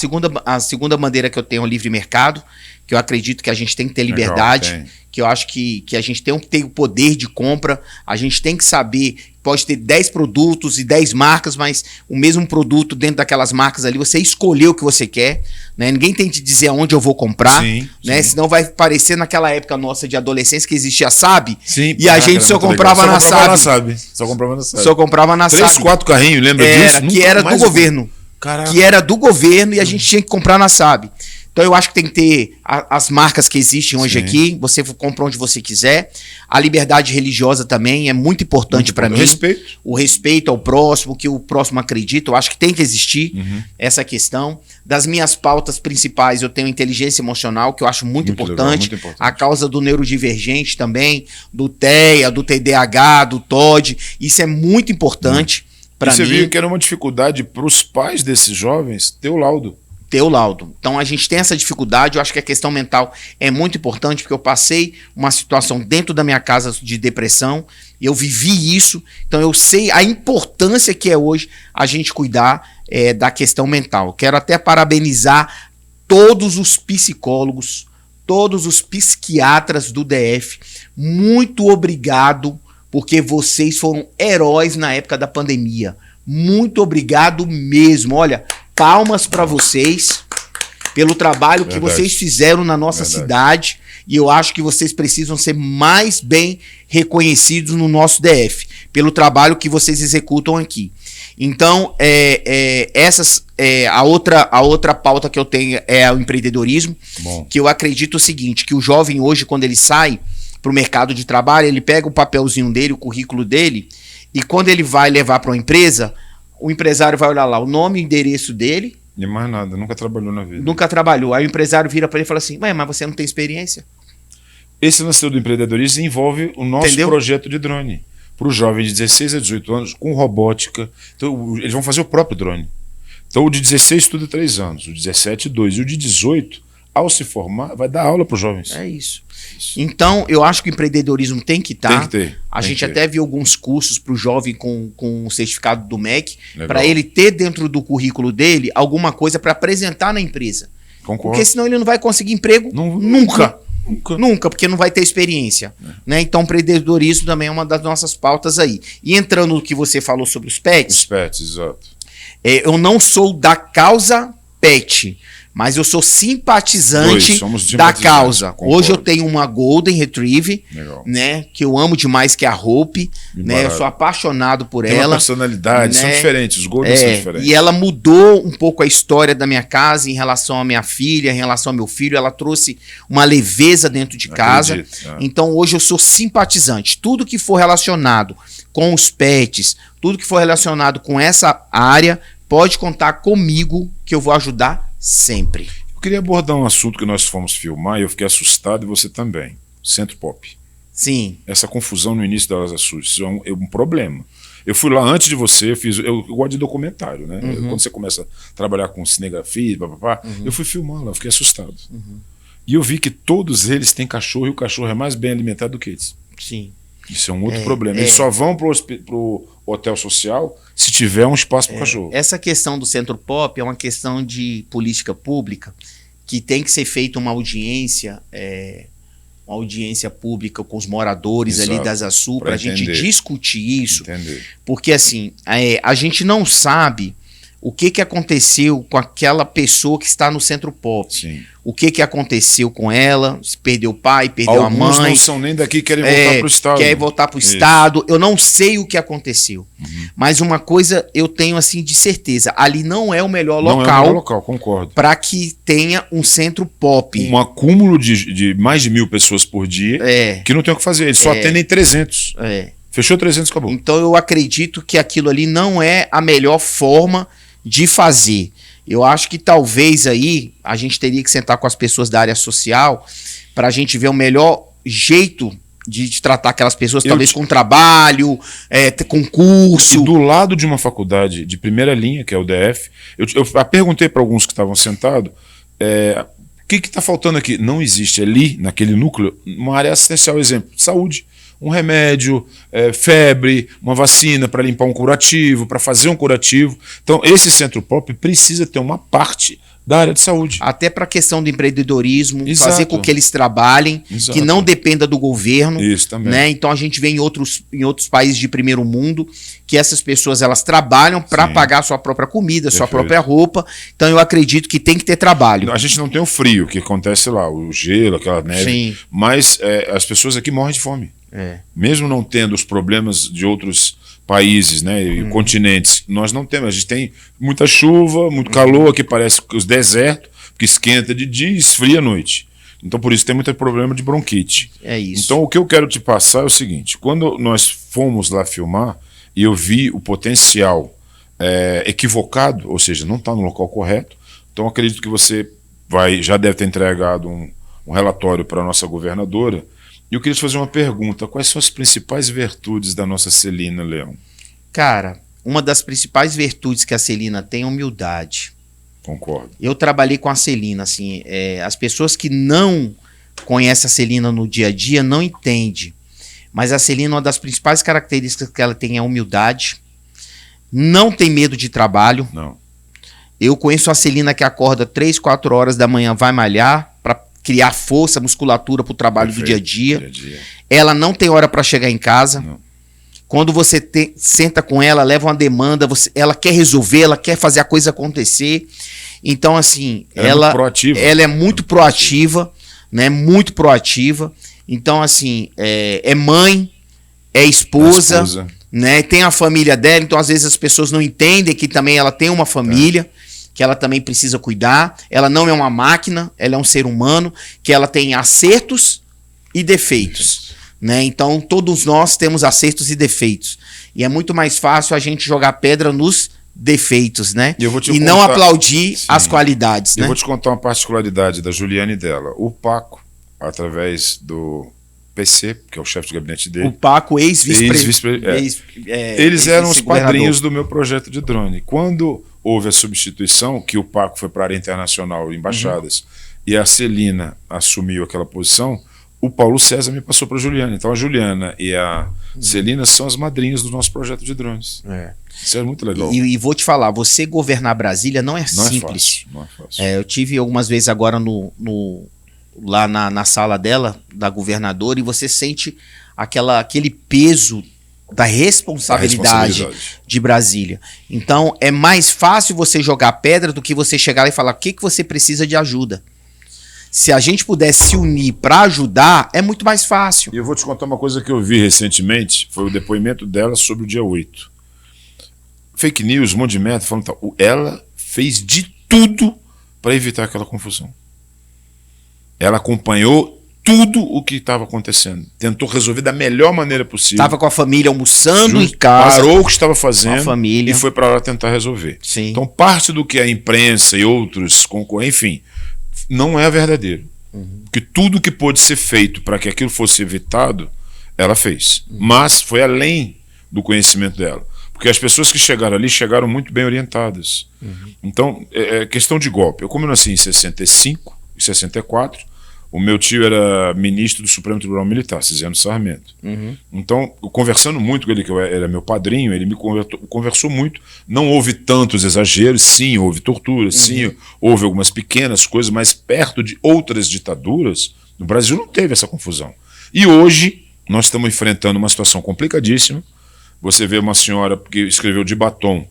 segunda bandeira que eu tenho é o livre mercado, que eu acredito que a gente tem que ter liberdade, que eu acho que a gente tem que ter o poder de compra, a gente tem que saber, pode ter 10 produtos e 10 marcas, mas o mesmo produto dentro daquelas marcas ali, você escolheu o que você quer, né? Ninguém tem que dizer aonde eu vou comprar, né? Senão vai parecer naquela época nossa de adolescência que existia SAB, e a gente só comprava na SAB.
Só comprava na SAB.
Só comprava na SAB.
3, 4 carrinhos, lembra disso?
Que era do governo. Caraca. Que era do governo e a gente tinha que comprar na SAB. Então eu acho que tem que ter as marcas que existem hoje aqui, você compra onde você quiser. A liberdade religiosa também é muito importante para mim. O respeito ao próximo, que o próximo acredita, eu acho que tem que existir essa questão. Das minhas pautas principais, eu tenho inteligência emocional, que eu acho muito importante. Legal, muito importante. A causa do neurodivergente também, do TEA, do TDAH, do TOD, isso é muito importante.
E você viu que era uma dificuldade para os pais desses jovens ter o laudo.
Então a gente tem essa dificuldade, eu acho que a questão mental é muito importante, porque eu passei uma situação dentro da minha casa de depressão, e eu vivi isso, então eu sei a importância que é hoje a gente cuidar da questão mental. Quero até parabenizar todos os psicólogos, todos os psiquiatras do DF, muito obrigado, porque vocês foram heróis na época da pandemia. Muito obrigado mesmo. Olha, palmas para vocês pelo trabalho que vocês fizeram na nossa cidade. E eu acho que vocês precisam ser mais bem reconhecidos no nosso DF, pelo trabalho que vocês executam aqui. Então, a outra pauta que eu tenho é o empreendedorismo, que eu acredito o seguinte, que o jovem hoje, quando ele sai para o mercado de trabalho, ele pega o papelzinho dele, o currículo dele, e quando ele vai levar para uma empresa, o empresário vai olhar lá o nome e endereço dele.
E mais nada, nunca trabalhou na vida.
Nunca trabalhou. Aí o empresário vira para ele e fala assim, mas você não tem experiência?
Esse lance do empreendedorismo envolve o nosso projeto de drone. Para o jovem de 16 a 18 anos, com robótica. Então, eles vão fazer o próprio drone. Então, o de 16 estuda 3 anos, o de 17, 2. E o de 18, ao se formar, vai dar aula para os jovens.
É isso. Então, eu acho que o empreendedorismo tem que estar.
Tem que ter.
A gente até viu alguns cursos para o jovem com o certificado do MEC, para ele ter dentro do currículo dele alguma coisa para apresentar na empresa.
Concordo.
Porque senão ele não vai conseguir emprego nunca. Nunca, porque não vai ter experiência. Né? Então, empreendedorismo também é uma das nossas pautas aí. E entrando no que você falou sobre os pets.
Os pets, exato.
Eu não sou da causa pet, mas eu sou simpatizante da causa.
Concordo.
Hoje eu tenho uma Golden Retriever, né, que eu amo demais, que é a Hope, né, eu sou apaixonado por ela.
Tem uma personalidade, são diferentes, os Golden são diferentes.
E ela mudou um pouco a história da minha casa em relação à minha filha, em relação ao meu filho, ela trouxe uma leveza dentro de casa. Então hoje eu sou simpatizante. Tudo que for relacionado com os pets, tudo que for relacionado com essa área, pode contar comigo que eu vou ajudar sempre.
Eu queria abordar um assunto que nós fomos filmar e eu fiquei assustado, e você também. Centro Pop.
Sim.
Essa confusão no início das assuntos, isso é um problema. Eu fui lá antes de você, eu gosto de documentário, né? Quando você começa a trabalhar com cinegrafia, eu fui filmar lá, eu fiquei assustado. E eu vi que todos eles têm cachorro e o cachorro é mais bem alimentado do que eles.
Sim.
Isso é um outro problema. Eles só vão pro hotel social se tiver um espaço para o cachorro.
Essa questão do Centro Pop é uma questão de política pública que tem que ser feita uma audiência pública com os moradores ali da Asa Sul para a gente discutir isso. Porque assim, a gente não sabe o que aconteceu com aquela pessoa que está no Centro Pop.
Sim.
O que aconteceu com ela, se perdeu o pai, perdeu a mãe.
Alguns não são nem daqui, querem voltar para o estado.
Querem voltar para o estado. Eu não sei o que aconteceu. Mas uma coisa eu tenho assim de certeza, ali não é o melhor local.
Não é o melhor local, concordo.
Para que tenha um Centro Pop.
Um acúmulo de mais de 1.000 pessoas por dia, que não tem o que fazer. Eles só atendem 300. Fechou 300, acabou.
Então eu acredito que aquilo ali não é a melhor forma de fazer. Eu acho que talvez aí a gente teria que sentar com as pessoas da área social para a gente ver o melhor jeito de tratar aquelas pessoas, talvez com trabalho, com curso.
E do lado de uma faculdade de primeira linha, que é o DF, eu perguntei para alguns que estavam sentados, o que está faltando aqui? Não existe ali, naquele núcleo, uma área assistencial, exemplo, saúde. Um remédio, febre, uma vacina para limpar um curativo, para fazer um curativo. Então, esse Centro Pop precisa ter uma parte da área de saúde.
Até para a questão do empreendedorismo, fazer com que eles trabalhem, que não dependa do governo.
Isso também.
Né? Então, a gente vê em outros países de primeiro mundo que essas pessoas elas trabalham para pagar a sua própria comida, sua própria roupa. Então, eu acredito que tem que ter trabalho.
A gente não tem o frio que acontece lá, o gelo, aquela neve. Mas as pessoas aqui morrem de fome. Mesmo não tendo os problemas de outros países, né, e continentes, nós não temos. A gente tem muita chuva, muito calor, aqui parece que os desertos, que esquenta de dia e esfria à noite. Então por isso tem muito problema de bronquite.
É isso.
Então o que eu quero te passar é o seguinte, quando nós fomos lá filmar e eu vi o potencial equivocado, ou seja, não está no local correto, então acredito que você já deve ter entregado um relatório para a nossa governadora. E eu queria te fazer uma pergunta. Quais são as principais virtudes da nossa Celina Leão?
Cara, uma das principais virtudes que a Celina tem é humildade.
Concordo.
Eu trabalhei com a Celina, assim, as pessoas que não conhecem a Celina no dia a dia não entendem. Mas a Celina, uma das principais características que ela tem é a humildade. Não tem medo de trabalho.
Não.
Eu conheço a Celina que acorda 3, 4 horas da manhã, vai malhar para criar força, musculatura para o trabalho do dia a dia. Ela não tem hora para chegar em casa.
Não.
Quando você senta com ela, leva uma demanda, ela quer resolver, ela quer fazer a coisa acontecer. Então, assim, ela é muito proativa, né? Muito proativa. Então, assim, é mãe, é esposa, né? Tem a família dela, então às vezes as pessoas não entendem que também ela tem uma família, que ela também precisa cuidar. Ela não é uma máquina, ela é um ser humano, que ela tem acertos e defeitos, né? Então todos nós temos acertos e defeitos. E é muito mais fácil a gente jogar pedra nos defeitos, né? E não aplaudir as qualidades, né?
Eu vou te contar uma particularidade da Juliane e dela. O Paco, através do PC, que é o chefe de gabinete dele.
O Paco, ex-vice-presidente.
Eles eram os padrinhos do meu projeto de drone. Quando houve a substituição, que o Paco foi para a área internacional, embaixadas, e a Celina assumiu aquela posição, o Paulo César me passou para a Juliana. Então a Juliana e a Celina são as madrinhas do nosso projeto de drones. Isso é muito legal.
E vou te falar, você governar Brasília não é simples.
Não é fácil.
Eu tive algumas vezes agora lá na sala dela, da governadora, e você sente aquele peso da responsabilidade de Brasília. Então é mais fácil você jogar pedra do que você chegar lá e falar o que você precisa de ajuda. Se a gente pudesse se unir para ajudar, é muito mais fácil.
E eu vou te contar uma coisa que eu vi recentemente, foi o depoimento dela sobre o dia 8. Fake news, um monte de merda, falando tal. Ela fez de tudo para evitar aquela confusão. Ela acompanhou tudo o que estava acontecendo. Tentou resolver da melhor maneira possível.
Estava com a família almoçando em casa.
Parou o que estava fazendo
a família.
E foi para lá tentar resolver.
Sim.
Então, parte do que a imprensa e outros concorrentes, enfim, não é verdadeiro. Porque tudo que pôde ser feito para que aquilo fosse evitado, ela fez. Mas foi além do conhecimento dela. Porque as pessoas que chegaram ali chegaram muito bem orientadas. Então, é questão de golpe. Eu, como eu nasci em 65, em 64, o meu tio era ministro do Supremo Tribunal Militar, Cisano Sarmento. Então, conversando muito com ele, que era meu padrinho, ele me conversou muito. Não houve tantos exageros, sim, houve tortura, sim, houve algumas pequenas coisas, mas perto de outras ditaduras, no Brasil não teve essa confusão. E hoje, nós estamos enfrentando uma situação complicadíssima. Você vê uma senhora que escreveu de batom,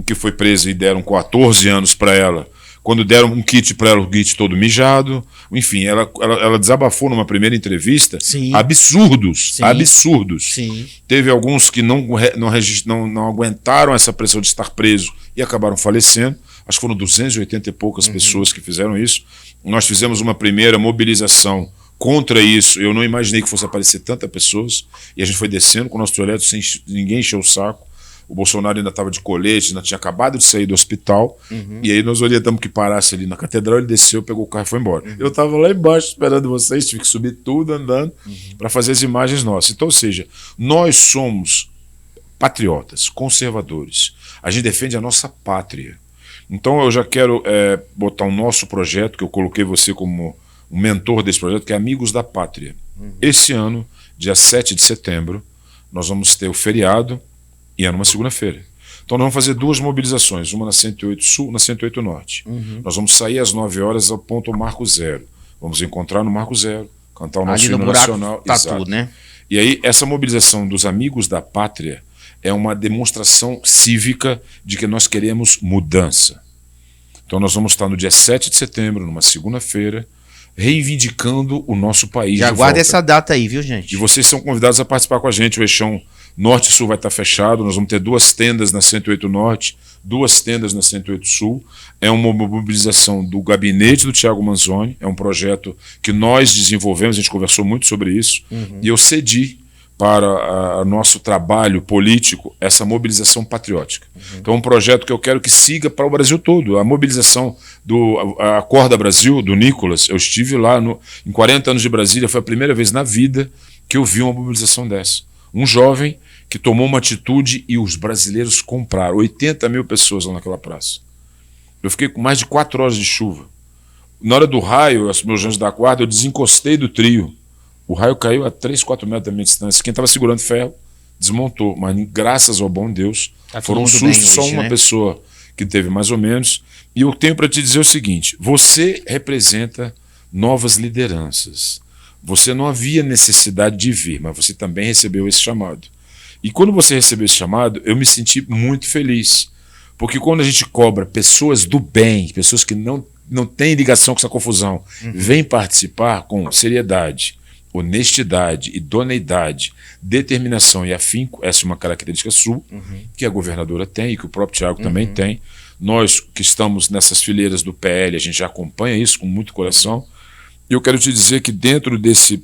que foi presa e deram 14 anos para ela. Quando deram um kit para ela, o kit todo mijado. Enfim, ela desabafou numa primeira entrevista.
Sim.
Absurdos.
Sim.
Absurdos.
Sim.
Teve alguns que não aguentaram essa pressão de estar preso e acabaram falecendo. Acho que foram 280 e poucas pessoas que fizeram isso. Nós fizemos uma primeira mobilização contra isso. Eu não imaginei que fosse aparecer tantas pessoas. E a gente foi descendo com o nosso projeto sem ninguém encher o saco. O Bolsonaro ainda estava de colete, ainda tinha acabado de sair do hospital. E aí nós orientamos que parasse ali na catedral, ele desceu, pegou o carro e foi embora. Eu estava lá embaixo esperando vocês, tive que subir tudo andando para fazer as imagens nossas. Então, ou seja, nós somos patriotas, conservadores. A gente defende a nossa pátria. Então eu já quero botar o nosso projeto, que eu coloquei você como um mentor desse projeto, que é Amigos da Pátria. Esse ano, dia 7 de setembro, nós vamos ter o feriado, e é numa segunda-feira. Então nós vamos fazer duas mobilizações, uma na 108 Sul, na 108 Norte. Nós vamos sair às 9 horas ao ponto Marco Zero. Vamos encontrar no Marco Zero, cantar o nosso hino nacional.
Tatu, né?
E aí essa mobilização dos Amigos da Pátria é uma demonstração cívica de que nós queremos mudança. Então nós vamos estar no dia 7 de setembro, numa segunda-feira, reivindicando o nosso país.
Já guarda essa data aí, viu, gente?
E vocês são convidados a participar com a gente. O eixão Norte e Sul vai estar fechado. Nós vamos ter 2 tendas na 108 Norte, 2 tendas na 108 Sul. É uma mobilização do gabinete do Thiago Manzoni. É um projeto que nós desenvolvemos, a gente conversou muito sobre isso. E eu cedi para nosso trabalho político essa mobilização patriótica. Então é um projeto que eu quero que siga para o Brasil todo. A mobilização do Acorda Brasil, do Nicolas, eu estive lá em 40 anos de Brasília, foi a primeira vez na vida que eu vi uma mobilização dessa. Um jovem que tomou uma atitude e os brasileiros compraram. 80 mil pessoas lá naquela praça. Eu fiquei com mais de 4 horas de chuva. Na hora do raio, os meus anjos da guarda, eu desencostei do trio. O raio caiu a 3, 4 metros da minha distância. Quem estava segurando ferro desmontou. Mas graças ao bom Deus, foram um susto, só uma pessoa que teve mais ou menos. E eu tenho para te dizer o seguinte: você representa novas lideranças. Você não havia necessidade de vir, mas você também recebeu esse chamado. E quando você recebeu esse chamado, eu me senti muito feliz. Porque quando a gente cobra pessoas do bem, pessoas que não têm ligação com essa confusão, vêm participar com seriedade, honestidade, idoneidade, determinação e afinco, essa é uma característica sua, que a governadora tem e que o próprio Thiago também tem. Nós que estamos nessas fileiras do PL, a gente já acompanha isso com muito coração. E eu quero te dizer que dentro desse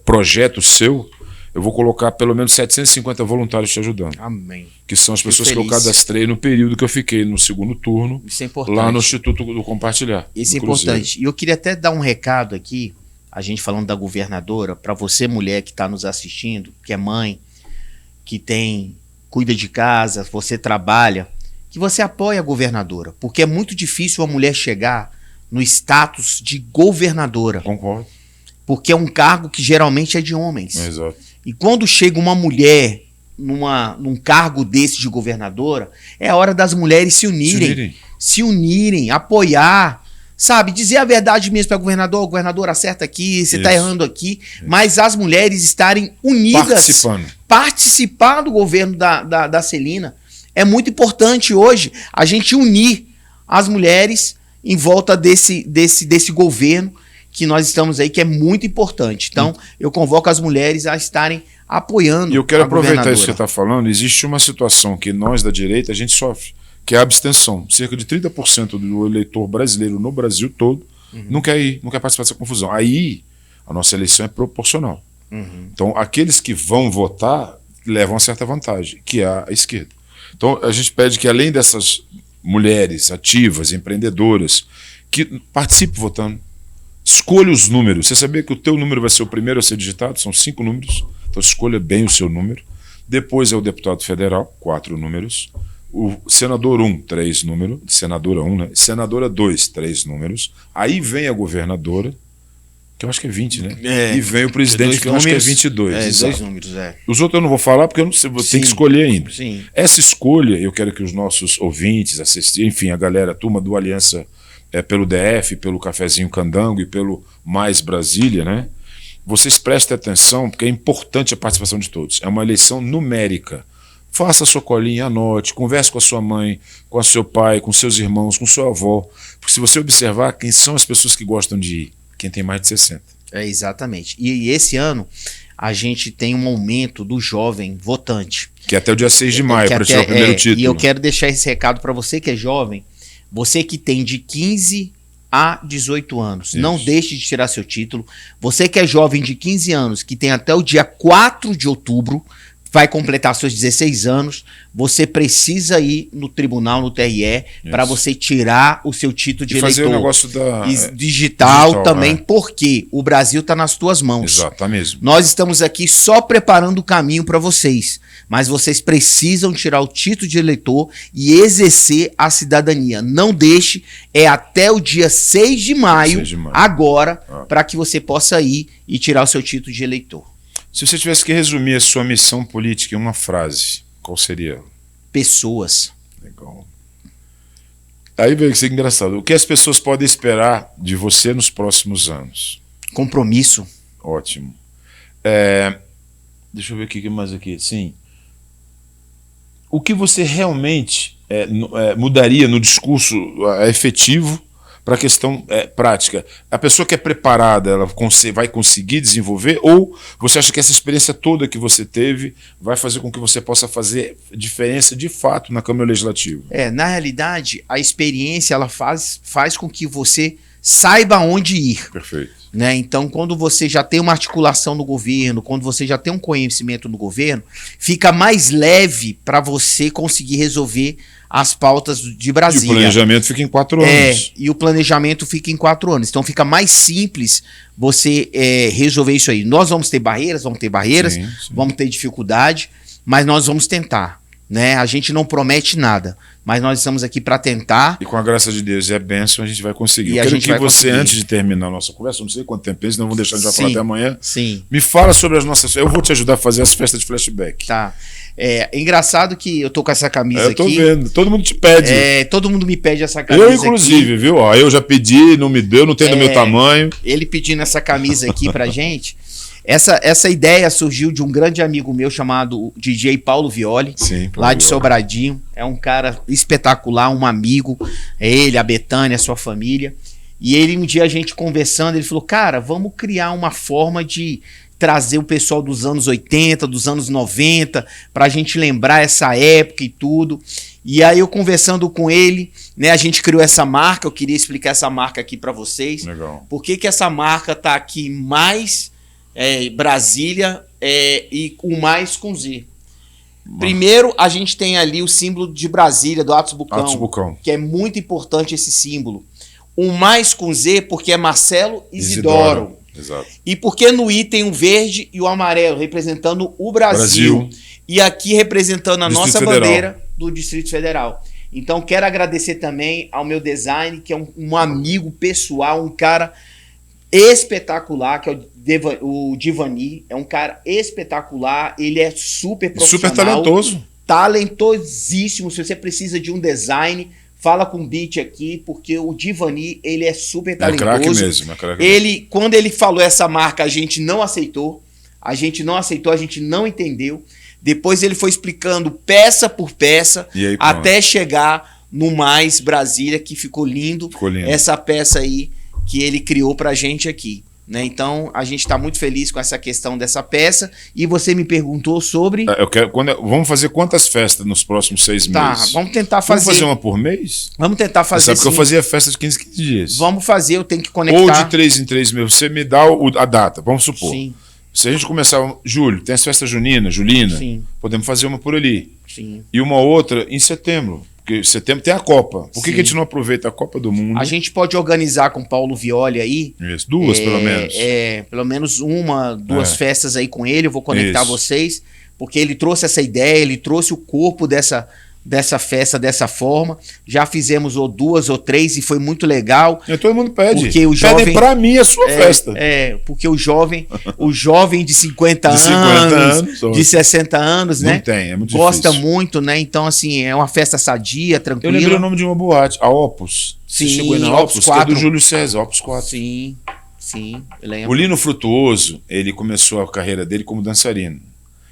projeto seu, eu vou colocar pelo menos 750 voluntários te ajudando.
Amém.
Que são as pessoas que eu cadastrei no período que eu fiquei no segundo turno,
isso é importante,
lá no Instituto do Compartilhar.
Isso é importante. E eu queria até dar um recado aqui, a gente falando da governadora, para você, mulher que está nos assistindo, que é mãe, que cuida de casa, você trabalha, que você apoie a governadora, porque é muito difícil uma mulher chegar no status de governadora.
Concordo.
Porque é um cargo que geralmente é de homens.
Exato.
E quando chega uma mulher num cargo desse de governadora, é a hora das mulheres se unirem, apoiar, sabe, dizer a verdade mesmo para o governador, acerta aqui, você está errando aqui, mas as mulheres estarem unidas, participar do governo da Celina. É muito importante hoje a gente unir as mulheres em volta desse governo que nós estamos aí, que é muito importante. Então, eu convoco as mulheres a estarem apoiando.
E eu quero aproveitar isso que você está falando. Existe uma situação que nós da direita a gente sofre, que é a abstenção. Cerca de 30% do eleitor brasileiro no Brasil todo não quer ir, não quer participar dessa confusão. Aí, a nossa eleição é proporcional. Então, aqueles que vão votar levam uma certa vantagem, que é a esquerda. Então, a gente pede que, além dessas mulheres ativas, empreendedoras, que participem votando. Escolha os números. Você sabia que o teu número vai ser o primeiro a ser digitado? São 5 números. Então escolha bem o seu número. Depois é o deputado federal, 4 números. O senador 1, 3 números. Senadora 1, né? Senadora 2, 3 números. Aí vem a governadora, que eu acho que é 20, né? E vem o presidente, que eu acho que é 22.
2 números,
Os outros eu não vou falar, porque eu não sei, você tem que escolher ainda.
Sim.
Essa escolha, eu quero que os nossos ouvintes, enfim, a galera, a turma do Aliança pelo DF, pelo Cafezinho Candango e pelo Mais Brasília, né? Vocês prestem atenção, porque é importante a participação de todos. É uma eleição numérica. Faça a sua colinha, anote, converse com a sua mãe, com o seu pai, com seus irmãos, com sua avó. Porque se você observar, quem são as pessoas que gostam de ir? Quem tem mais de 60.
Exatamente. E esse ano a gente tem um aumento do jovem votante.
Que é até o dia 6 de maio, para tirar o primeiro título.
E eu quero deixar esse recado para você que é jovem. Você que tem de 15 a 18 anos, isso. Não deixe de tirar seu título. Você que é jovem de 15 anos, que tem até o dia 4 de outubro, vai completar seus 16 anos, você precisa ir no tribunal, no TRE, para você tirar o seu título de eleitor.
Fazer o negócio
digital também, porque o Brasil está nas tuas mãos.
Exatamente.
Nós estamos aqui só preparando o caminho para vocês, mas vocês precisam tirar o título de eleitor e exercer a cidadania. Não deixe, é até o dia 6 de maio, agora, para que você possa ir e tirar o seu título de eleitor.
Se você tivesse que resumir a sua missão política em uma frase, qual seria?
Pessoas.
Legal. Aí veio que é engraçado. O que as pessoas podem esperar de você nos próximos anos?
Compromisso.
Ótimo. Deixa eu ver o que mais aqui. Sim. O que você realmente mudaria no discurso efetivo para a questão prática? A pessoa que é preparada, ela vai conseguir desenvolver, ou você acha que essa experiência toda que você teve vai fazer com que você possa fazer diferença de fato na Câmara Legislativa?
Na realidade, a experiência ela faz com que você saiba onde ir.
Perfeito.
Né? Então, quando você já tem uma articulação no governo, quando você já tem um conhecimento no governo, fica mais leve para você conseguir resolver as pautas de Brasília.
E o planejamento fica em 4 anos.
E o planejamento fica em 4 anos. Então fica mais simples você resolver isso aí. Nós vamos ter barreiras, sim. Vamos ter dificuldade, mas nós vamos tentar. Né? A gente não promete nada, mas nós estamos aqui para tentar.
E com a graça de Deus e a bênção, a gente vai conseguir. Eu quero que você, antes de terminar a nossa conversa, não sei quanto tempo tem, senão vamos deixar, a gente vai falar até amanhã.
Sim.
Me fala sobre as nossas... Eu vou te ajudar a fazer as festas de flashback.
Tá. É engraçado que eu tô com essa camisa aqui.
Eu tô vendo, todo mundo te pede.
Todo mundo me pede essa camisa
aqui. Eu, inclusive, viu? Ó, eu já pedi, não me deu, não tem do meu tamanho.
Ele pedindo essa camisa aqui pra gente. Essa ideia surgiu de um grande amigo meu chamado DJ Paulo Violi, lá de Sobradinho. É um cara espetacular, um amigo. É ele, a Betânia, a sua família. E ele, um dia a gente conversando, ele falou, cara, vamos criar uma forma de trazer o pessoal dos anos 80, dos anos 90, para a gente lembrar essa época e tudo. E aí eu conversando com ele, né, a gente criou essa marca, eu queria explicar essa marca aqui para vocês.
Legal.
Por que essa marca tá aqui mais Brasília e o mais com Z? Primeiro, a gente tem ali o símbolo de Brasília, do Atos Bucão, que é muito importante esse símbolo. O mais com Z, porque é Marcelo Isidoro.
Exato.
E porque no I tem o verde e o amarelo, representando o Brasil. E aqui representando a nossa bandeira do Distrito Federal. Então, quero agradecer também ao meu design, que é um amigo pessoal, um cara espetacular, que é o Divani. É um cara espetacular, ele é super profissional.
Super talentoso.
Talentosíssimo. Se você precisa de um design, fala com o Beat aqui, porque o Divani, ele é super talentoso.
É craque mesmo.
Quando ele falou essa marca, a gente não aceitou. A gente não entendeu. Depois ele foi explicando peça por peça, aí, até chegar no Mais Brasília, que ficou lindo. Essa peça aí que ele criou pra gente aqui, né? Então, a gente tá muito feliz com essa questão dessa peça. E você me perguntou sobre...
Vamos fazer quantas festas nos próximos 6 meses?
Tá, vamos tentar fazer...
Vamos fazer uma por mês?
Vamos tentar fazer,
sabe que eu fazia festa de 15 dias.
Vamos fazer, eu tenho que conectar...
Ou de 3 em 3 meses. Você me dá a data, vamos supor.
Sim.
Se a gente começar julho, tem as festas juninas, Julina,
sim,
podemos fazer uma por ali.
Sim.
E uma outra em setembro, porque em setembro tem a Copa. Por que a gente não aproveita a Copa do Mundo?
A gente pode organizar com o Paulo Violi aí.
Isso, 2 pelo menos.
Pelo menos 2 festas aí com ele, eu vou conectar vocês, porque ele trouxe essa ideia, ele trouxe o corpo dessa festa dessa forma. Já fizemos 2 ou 3 e foi muito legal.
Todo mundo pede.
Porque o jovem,
pedem pra mim a sua festa.
Porque o jovem de 50 anos, de 60 anos, né?
Não tem, é muito
gosta
difícil.
Muito, né? Então, assim, é uma festa sadia, tranquila.
Eu lembrei o nome de uma boate, a Opus.
Sim,
você chegou aí na Opus, 4. Que é do Júlio César, Opus 4.
Sim, eu lembro.
O Lino Frutuoso, ele começou a carreira dele como dançarino.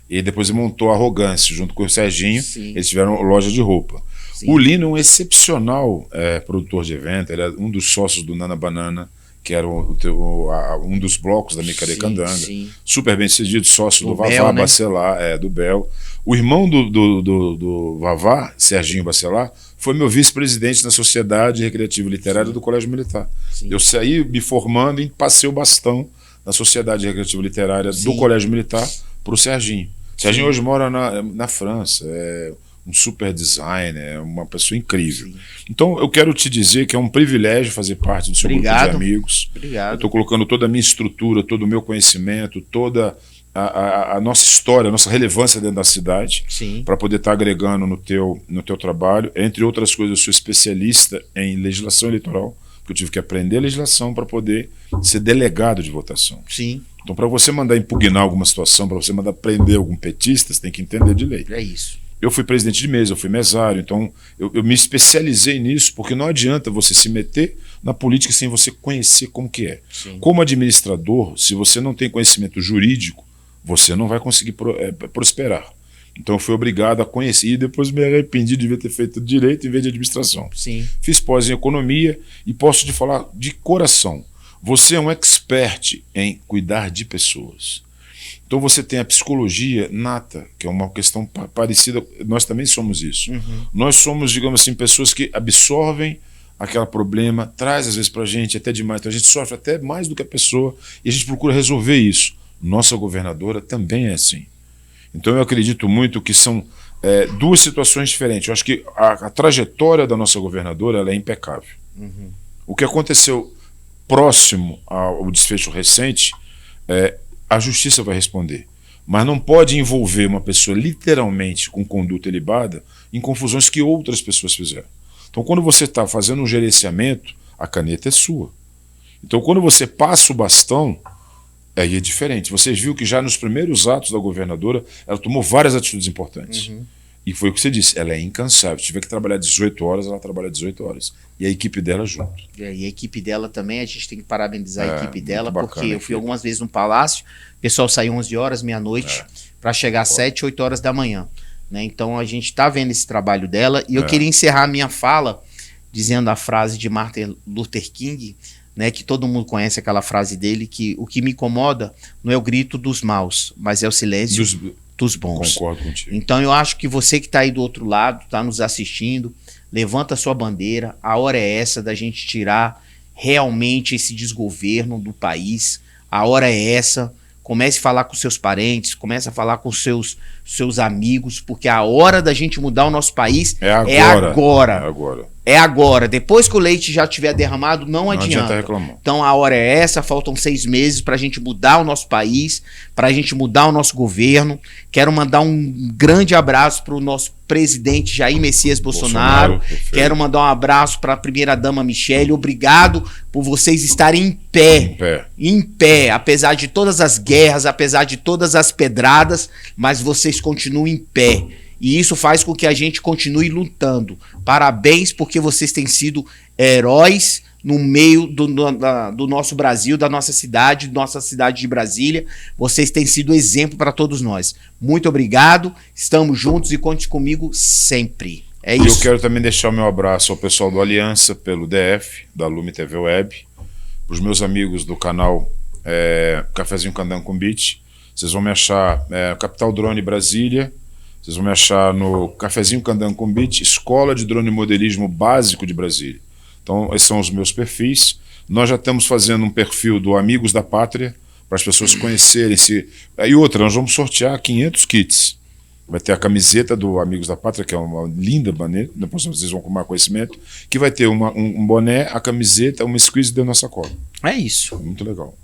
E depois ele montou a Arrogância, junto com o Serginho.
Sim.
Eles tiveram loja de roupa. Sim. O Lino é um excepcional produtor de evento. Ele é um dos sócios do Nana Banana, que era um dos blocos da Micaria Candanga. Sim. Super bem sucedido, sócio do Vavá,
Bel, né?
Bacelar, do Bel. O irmão do Vavá, Serginho Bacelar, foi meu vice-presidente na Sociedade Recreativa e Literária do Colégio Militar. Sim. Eu saí me formando e passei o bastão na Sociedade Recreativa e Literária do Colégio Militar para o Serginho. Serginho hoje mora na França, é um super designer, é uma pessoa incrível. Sim. Então eu quero te dizer que é um privilégio fazer parte do seu grupo de amigos.
Obrigado.
Eu estou colocando toda a minha estrutura, todo o meu conhecimento, toda a nossa história, a nossa relevância dentro da cidade, para poder estar agregando no teu trabalho. Entre outras coisas, eu sou especialista em legislação eleitoral, porque eu tive que aprender legislação para poder ser delegado de votação.
Sim.
Então, para você mandar impugnar alguma situação, para você mandar prender algum petista, você tem que entender de lei.
É isso.
Eu fui presidente de mesa, eu fui mesário, então eu me especializei nisso, porque não adianta você se meter na política sem você conhecer como que é.
Sim.
Como administrador, se você não tem conhecimento jurídico, você não vai conseguir prosperar. Então eu fui obrigado a conhecer e depois me arrependi de ter feito direito em vez de administração.
Sim.
Fiz pós em economia e posso te falar de coração. Você é um expert em cuidar de pessoas. Então você tem a psicologia nata, que é uma questão parecida, nós também somos isso.
Uhum.
Nós somos, digamos assim, pessoas que absorvem aquele problema, traz às vezes pra gente até demais, então a gente sofre até mais do que a pessoa e a gente procura resolver isso. Nossa governadora também é assim. Então eu acredito muito que são 2 situações diferentes. Eu acho que a trajetória da nossa governadora ela é impecável.
Uhum.
O que aconteceu próximo ao desfecho recente, a justiça vai responder. Mas não pode envolver uma pessoa literalmente com conduta ilibada em confusões que outras pessoas fizeram. Então, quando você está fazendo um gerenciamento, a caneta é sua. Então, quando você passa o bastão, aí é diferente. Vocês viram que já nos primeiros atos da governadora, ela tomou várias atitudes importantes.
Uhum.
E foi o que você disse, ela é incansável. Se tiver que trabalhar 18 horas, ela trabalha 18 horas. E a equipe dela junto.
E a equipe dela também, a gente tem que parabenizar a equipe dela,
bacana,
porque eu fui algumas vezes no Palácio, o pessoal saiu 11 horas, meia-noite, para chegar às 7, 8 horas da manhã. Né? Então a gente está vendo esse trabalho dela. E eu queria encerrar a minha fala dizendo a frase de Martin Luther King, né, que todo mundo conhece aquela frase dele, que o que me incomoda não é o grito dos maus, mas é o silêncio dos bons.
Concordo contigo.
Então eu acho que você que está aí do outro lado, está nos assistindo, levanta a sua bandeira, a hora é essa da gente tirar realmente esse desgoverno do país, a hora é essa. Comece a falar com seus parentes, comece a falar com seus amigos, porque a hora da gente mudar o nosso país é agora. É agora. Depois que o leite já tiver derramado, não adianta
reclamar.
Então a hora é essa, faltam 6 meses para a gente mudar o nosso país, para a gente mudar o nosso governo. Quero mandar um grande abraço para o nosso presidente Jair Messias Bolsonaro. Quero mandar um abraço para a primeira-dama Michele. Obrigado por vocês estarem em pé, apesar de todas as guerras, apesar de todas as pedradas, mas vocês continuam em pé. E isso faz com que a gente continue lutando. Parabéns, porque vocês têm sido heróis no meio do nosso Brasil, da nossa cidade de Brasília. Vocês têm sido exemplo para todos nós. Muito obrigado, estamos juntos e conte comigo sempre. É isso.
E eu quero também deixar o meu abraço ao pessoal do Aliança pelo DF, da Lume TV Web, para os meus amigos do canal Cafezinho Candango com Beat. Vocês vão me achar Capital Drone Brasília. Vocês vão me achar no Cafezinho Candango com Beat, Escola de Drone Modelismo Básico de Brasília. Então, esses são os meus perfis. Nós já estamos fazendo um perfil do Amigos da Pátria, para as pessoas conhecerem. E outra, nós vamos sortear 500 kits. Vai ter a camiseta do Amigos da Pátria, que é uma linda maneira, depois vocês vão tomar conhecimento, que vai ter um boné, a camiseta, uma squeeze dentro da sacola.
É isso.
Muito legal.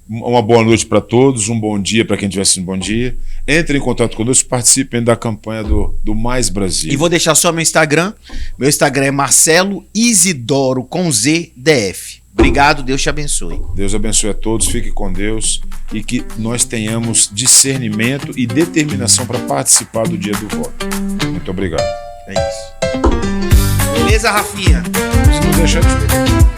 Uma boa noite para todos, um bom dia para quem estiver assistindo, bom dia. Entrem em contato conosco, participem da campanha do Mais Brasil.
E vou deixar só meu Instagram. Meu Instagram é Marcelo Isidoro com Z DF. Obrigado, Deus te abençoe.
Deus abençoe a todos, fique com Deus e que nós tenhamos discernimento e determinação para participar do dia do voto. Muito obrigado.
É isso. Beleza, Rafinha?
Se não deixar de